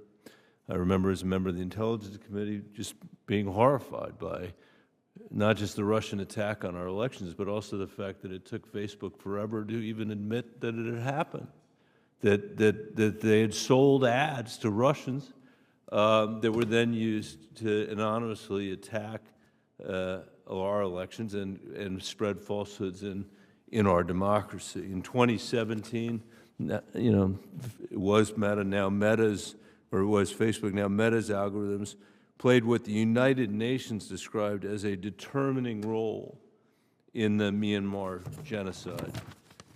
I remember as a member of the Intelligence Committee just being horrified by not just the Russian attack on our elections, but also the fact that it took Facebook forever to even admit that it had happened, that they had sold ads to Russians that were then used to anonymously attack our elections and spread falsehoods in our democracy. In 2017, it was Meta, now Meta's, or it was Facebook, now Meta's algorithms played what the United Nations described as a determining role in the Myanmar genocide.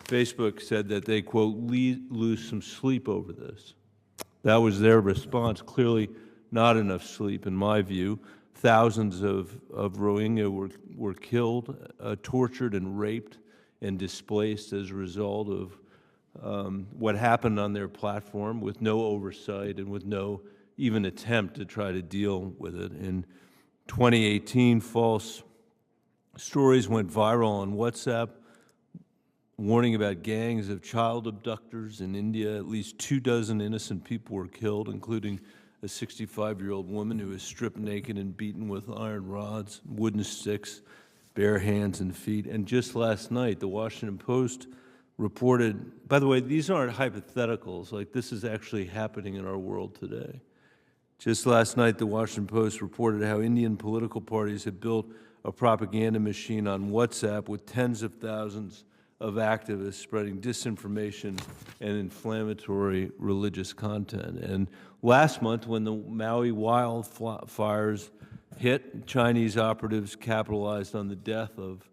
Facebook said that they, quote, lose some sleep over this. That was their response. Clearly not enough sleep, in my view. Thousands of Rohingya were killed, tortured and raped and displaced as a result of what happened on their platform, with no oversight and with no even attempt to try to deal with it. In 2018, false stories went viral on WhatsApp, warning about gangs of child abductors in India. At least 24 innocent people were killed, including a 65-year-old woman who was stripped naked and beaten with iron rods, wooden sticks, bare hands and feet. And just last night, the Washington Post reported, by the way, these aren't hypotheticals, like this is actually happening in our world today. Just last night, the Washington Post reported how Indian political parties have built a propaganda machine on WhatsApp with tens of thousands of activists spreading disinformation and inflammatory religious content. And last month, when the Maui wildfires hit, Chinese operatives capitalized on the death of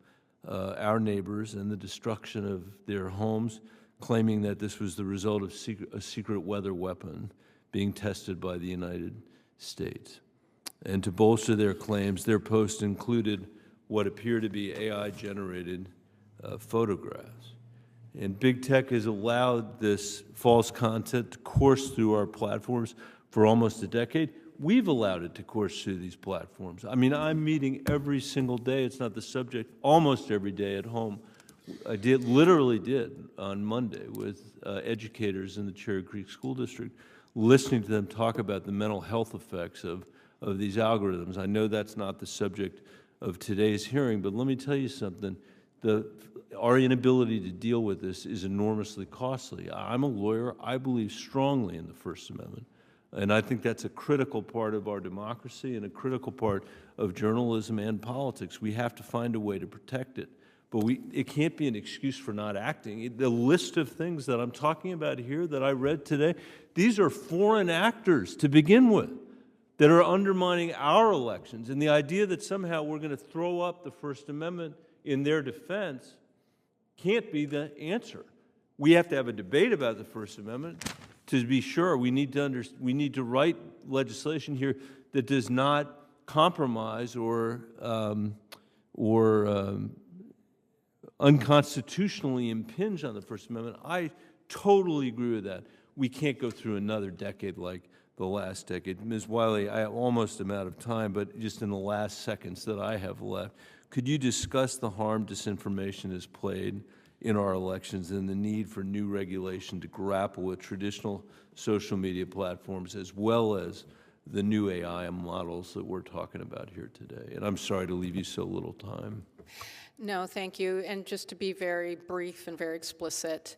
our neighbors and the destruction of their homes, claiming that this was the result of a secret weather weapon being tested by the United States. And to bolster their claims, their post included what appear to be AI-generated photographs. And big tech has allowed this false content to course through our platforms for almost a decade. We've allowed it to course through these platforms. I mean, I'm meeting every single day. It's not the subject, almost every day at home. I literally did on Monday with educators in the Cherry Creek School District, listening to them talk about the mental health effects of these algorithms. I know that's not the subject of today's hearing, but let me tell you something. Our inability to deal with this is enormously costly. I'm a lawyer. I believe strongly in the First Amendment. And I think that's a critical part of our democracy and a critical part of journalism and politics. We have to find a way to protect it. But it can't be an excuse for not acting. The list of things that I'm talking about here that I read today, these are foreign actors to begin with that are undermining our elections. And the idea that somehow we're going to throw up the First Amendment in their defense can't be the answer. We have to have a debate about the First Amendment. To be sure, we need to write legislation here that does not compromise or unconstitutionally impinge on the First Amendment. I totally agree with that. We can't go through another decade like the last decade. Ms. Wiley, I almost am out of time, but just in the last seconds that I have left, could you discuss the harm disinformation has played in our elections and the need for new regulation to grapple with traditional social media platforms as well as the new AI models that we're talking about here today? And I'm sorry to leave you so little time. No, thank you. And just to be very brief and very explicit,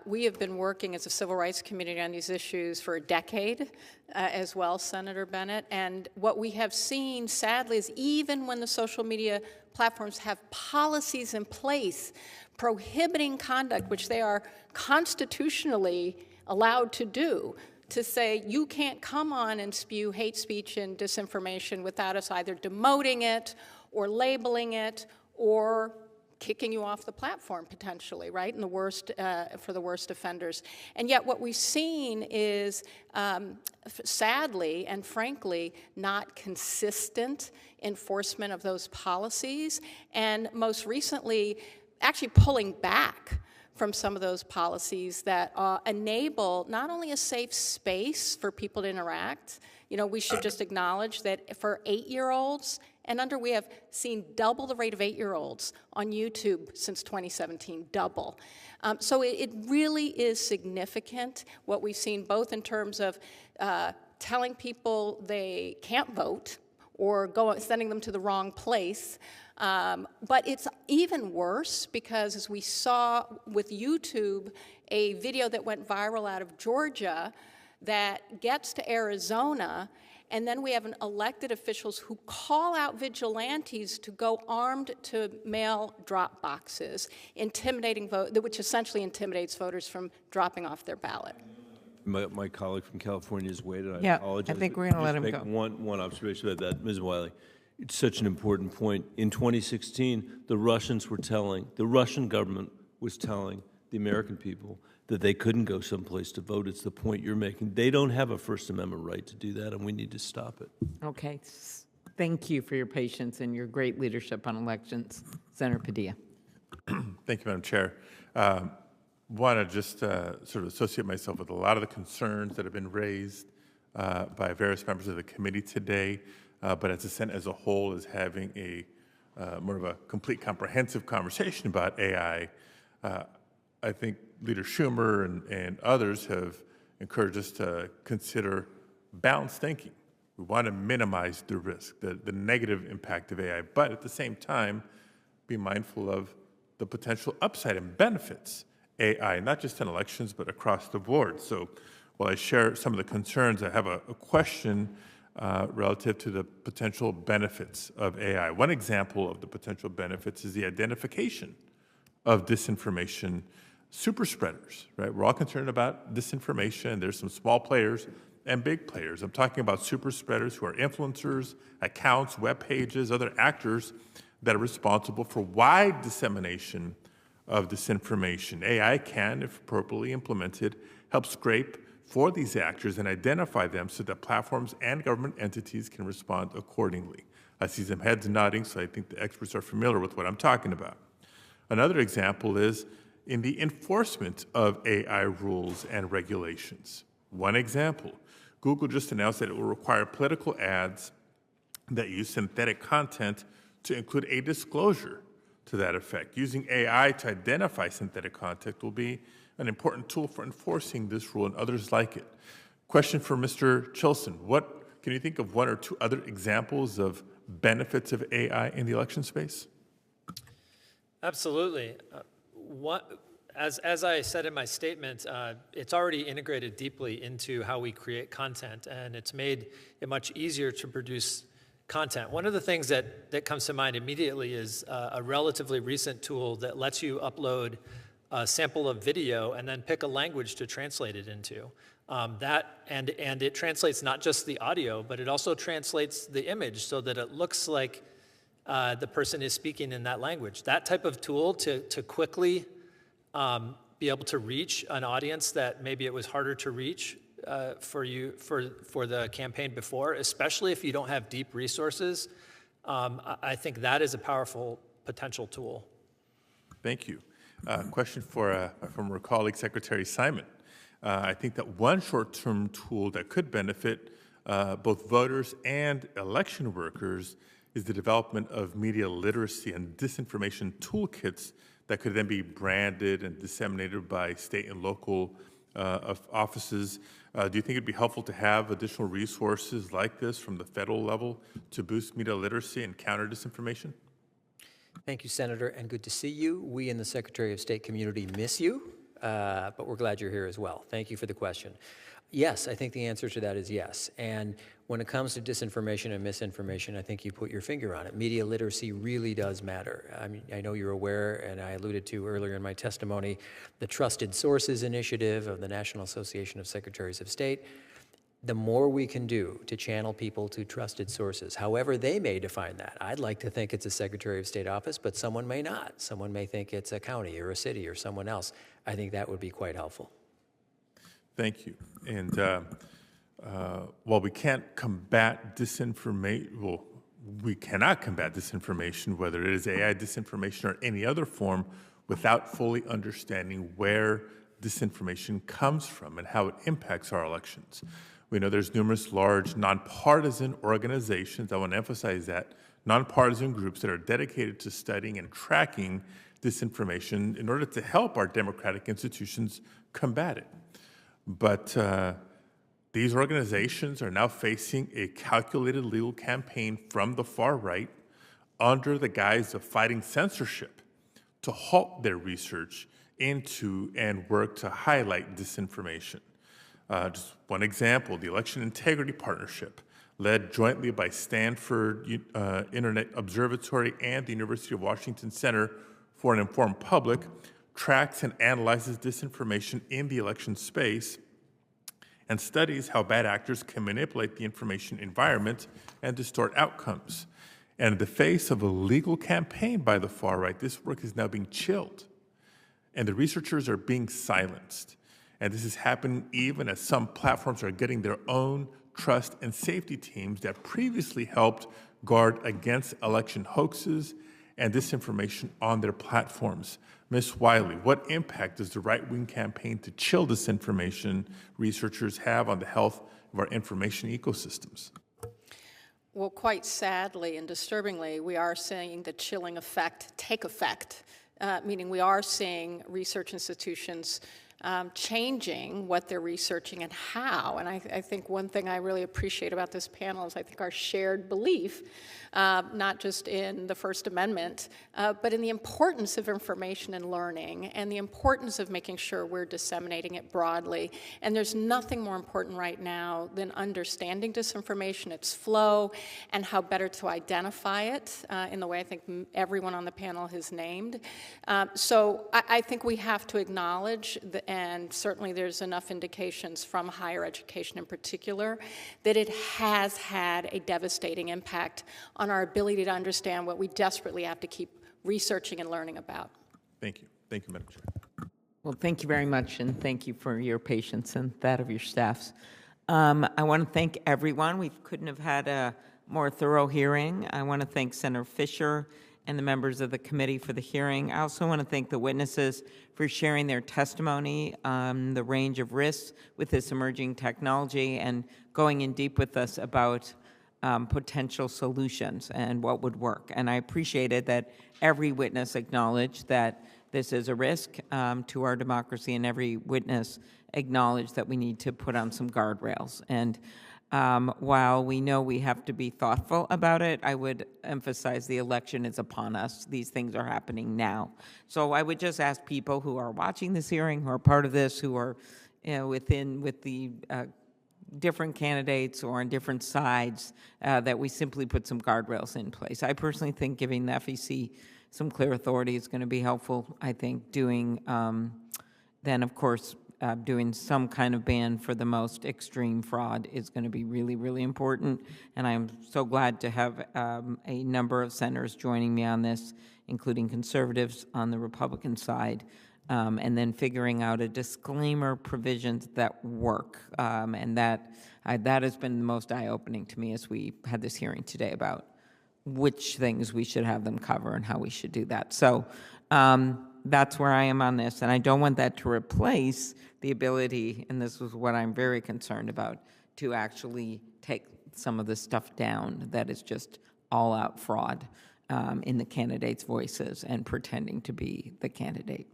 we have been working as a Civil Rights Committee on these issues for a decade as well, Senator Bennett. And what we have seen, sadly, is even when the social media platforms have policies in place prohibiting conduct, which they are constitutionally allowed to do, to say you can't come on and spew hate speech and disinformation without us either demoting it or labeling it or kicking you off the platform potentially, right? And the worst for the worst offenders. And yet what we've seen is sadly and frankly not consistent enforcement of those policies, and most recently actually pulling back from some of those policies that enable not only a safe space for people to interact. You know, we should just acknowledge that for 8-year-olds and under, we have seen double the rate of 8-year-olds on YouTube since 2017, double. So it really is significant what we've seen, both in terms of telling people they can't vote or sending them to the wrong place. But it's even worse because, as we saw with YouTube, a video that went viral out of Georgia that gets to Arizona, and then we have elected officials who call out vigilantes to go armed to mail drop boxes, which essentially intimidates voters from dropping off their ballot. My colleague from California has waited. Yeah, apologize. I think we're going to let him make go. one observation about that, Ms. Wiley. It's such an important point. In 2016, the Russian government was telling the American people that they couldn't go someplace to vote. It's the point you're making. They don't have a First Amendment right to do that, and we need to stop it. Okay. Thank you for your patience and your great leadership on elections. Senator Padilla. Thank you, Madam Chair. Want to just sort of associate myself with a lot of the concerns that have been raised by various members of the committee today, but as the Senate as a whole is having a more of a complete comprehensive conversation about AI. I think Leader Schumer and others have encouraged us to consider balanced thinking. We want to minimize the risk, the negative impact of AI, but at the same time, be mindful of the potential upside and benefits AI, not just in elections, but across the board. So while I share some of the concerns, I have a question relative to the potential benefits of AI. One example of the potential benefits is the identification of disinformation super spreaders, right? We're all concerned about disinformation. There's some small players and big players. I'm talking about super spreaders who are influencers, accounts, web pages, other actors that are responsible for wide dissemination of disinformation. AI can, if appropriately implemented, help scrape for these actors and identify them so that platforms and government entities can respond accordingly. I see some heads nodding, so I think the experts are familiar with what I'm talking about. Another example is in the enforcement of AI rules and regulations. One example, Google just announced that it will require political ads that use synthetic content to include a disclosure to that effect. Using AI to identify synthetic content will be an important tool for enforcing this rule and others like it. Question for Mr. Chilson. Can you think of one or two other examples of benefits of AI in the election space? Absolutely. As I said in my statement, it's already integrated deeply into how we create content, and it's made it much easier to produce content. One of the things that comes to mind immediately is a relatively recent tool that lets you upload a sample of video and then pick a language to translate it into. And it translates not just the audio, but it also translates the image so that it looks like the person is speaking in that language. That type of tool to quickly be able to reach an audience that maybe it was harder to reach for the campaign before, especially if you don't have deep resources. I think that is a powerful potential tool. Thank you. Question for former colleague, Secretary Simon. I think that one short-term tool that could benefit both voters and election workers is the development of media literacy and disinformation toolkits that could then be branded and disseminated by state and local offices. Do you think it'd be helpful to have additional resources like this from the federal level to boost media literacy and counter disinformation? Thank you, Senator, and good to see you. We in the Secretary of State community miss you, but we're glad you're here as well. Thank you for the question. Yes, I think the answer to that is yes. And when it comes to disinformation and misinformation, I think you put your finger on it. Media literacy really does matter. I mean, I know you're aware, and I alluded to earlier in my testimony, the Trusted Sources Initiative of the National Association of Secretaries of State. The more we can do to channel people to trusted sources, however they may define that. I'd like to think it's a Secretary of State office, but someone may not. Someone may think it's a county or a city or someone else. I think that would be quite helpful. Thank you. And while we can't combat disinformation, we cannot combat disinformation, whether it is AI disinformation or any other form, without fully understanding where disinformation comes from and how it impacts our elections. We know there's numerous large nonpartisan organizations, I want to emphasize that, nonpartisan groups that are dedicated to studying and tracking disinformation in order to help our democratic institutions combat it. But these organizations are now facing a calculated legal campaign from the far right under the guise of fighting censorship to halt their research into and work to highlight disinformation. Just one example, the Election Integrity Partnership, led jointly by Stanford Internet Observatory and the University of Washington Center for an Informed Public, tracks and analyzes disinformation in the election space and studies how bad actors can manipulate the information environment and distort outcomes. And in the face of a legal campaign by the far right, this work is now being chilled, and the researchers are being silenced. And this is happening even as some platforms are getting their own trust and safety teams that previously helped guard against election hoaxes and disinformation on their platforms. Ms. Wiley, what impact does the right-wing campaign to chill disinformation researchers have on the health of our information ecosystems? Well, quite sadly and disturbingly, we are seeing the chilling effect take effect, meaning we are seeing research institutions changing what they're researching and how. And I think one thing I really appreciate about this panel is I think our shared belief, not just in the First Amendment, but in the importance of information and learning and the importance of making sure we're disseminating it broadly. And there's nothing more important right now than understanding disinformation, its flow, and how better to identify it in the way I think everyone on the panel has named. So I think we have to acknowledge and certainly there's enough indications from higher education in particular, that it has had a devastating impact on our ability to understand what we desperately have to keep researching and learning about. Thank you. Thank you, Madam Chair. Well, thank you very much, and thank you for your patience and that of your staffs. I want to thank everyone. We couldn't have had a more thorough hearing. I want to thank Senator Fisher and the members of the committee for the hearing. I also want to thank the witnesses for sharing their testimony on the range of risks with this emerging technology and going in deep with us about potential solutions and what would work. And I appreciated that every witness acknowledged that this is a risk to our democracy, and every witness acknowledged that we need to put on some guardrails. And while we know we have to be thoughtful about it, I would emphasize the election is upon us. These things are happening now. So I would just ask people who are watching this hearing, who are part of this, who are with the different candidates or on different sides, that we simply put some guardrails in place. I personally think giving the FEC some clear authority is going to be helpful. I think doing, then of course, doing some kind of ban for the most extreme fraud is going to be really, really important. And I'm so glad to have a number of senators joining me on this, including conservatives on the Republican side, and then figuring out a disclaimer provisions that work. And that has been the most eye-opening to me as we had this hearing today about which things we should have them cover and how we should do that. So that's where I am on this, and I don't want that to replace the ability, and this is what I'm very concerned about, to actually take some of the stuff down that is just all-out fraud in the candidates' voices and pretending to be the candidate.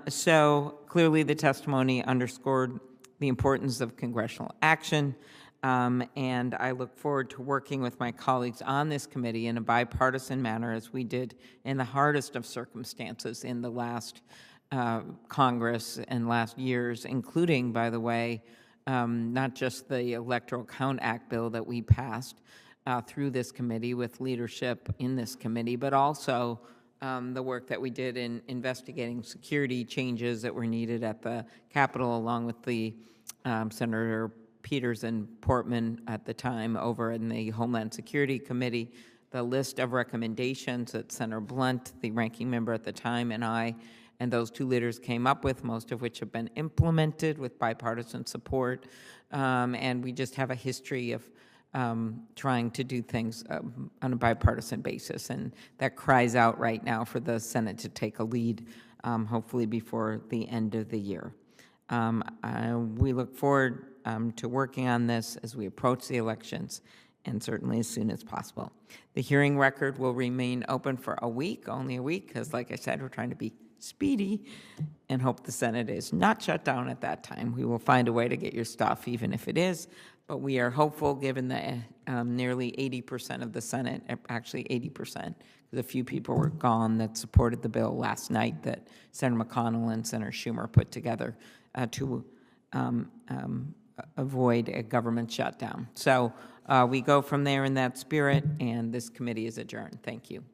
So clearly the testimony underscored the importance of congressional action, and I look forward to working with my colleagues on this committee in a bipartisan manner, as we did in the hardest of circumstances in the last Congress and last years, including, by the way, not just the Electoral Count Act bill that we passed through this committee with leadership in this committee, but also the work that we did in investigating security changes that were needed at the Capitol, along with the Senator Peters and Portman at the time over in the Homeland Security Committee, the list of recommendations that Senator Blunt, the ranking member at the time, and I, and those two leaders came up with, most of which have been implemented with bipartisan support. And we just have a history of trying to do things on a bipartisan basis, and that cries out right now for the Senate to take a lead, hopefully before the end of the year. We look forward to working on this as we approach the elections, and certainly as soon as possible. The hearing record will remain open for a week, only a week, because like I said, we're trying to be speedy and hope the Senate is not shut down at that time. We will find a way to get your stuff, even if it is, but we are hopeful, given that nearly 80% of the Senate, actually 80%, because a few people were gone that supported the bill last night that Senator McConnell and Senator Schumer put together to avoid a government shutdown. So we go from there in that spirit, and this committee is adjourned. Thank you.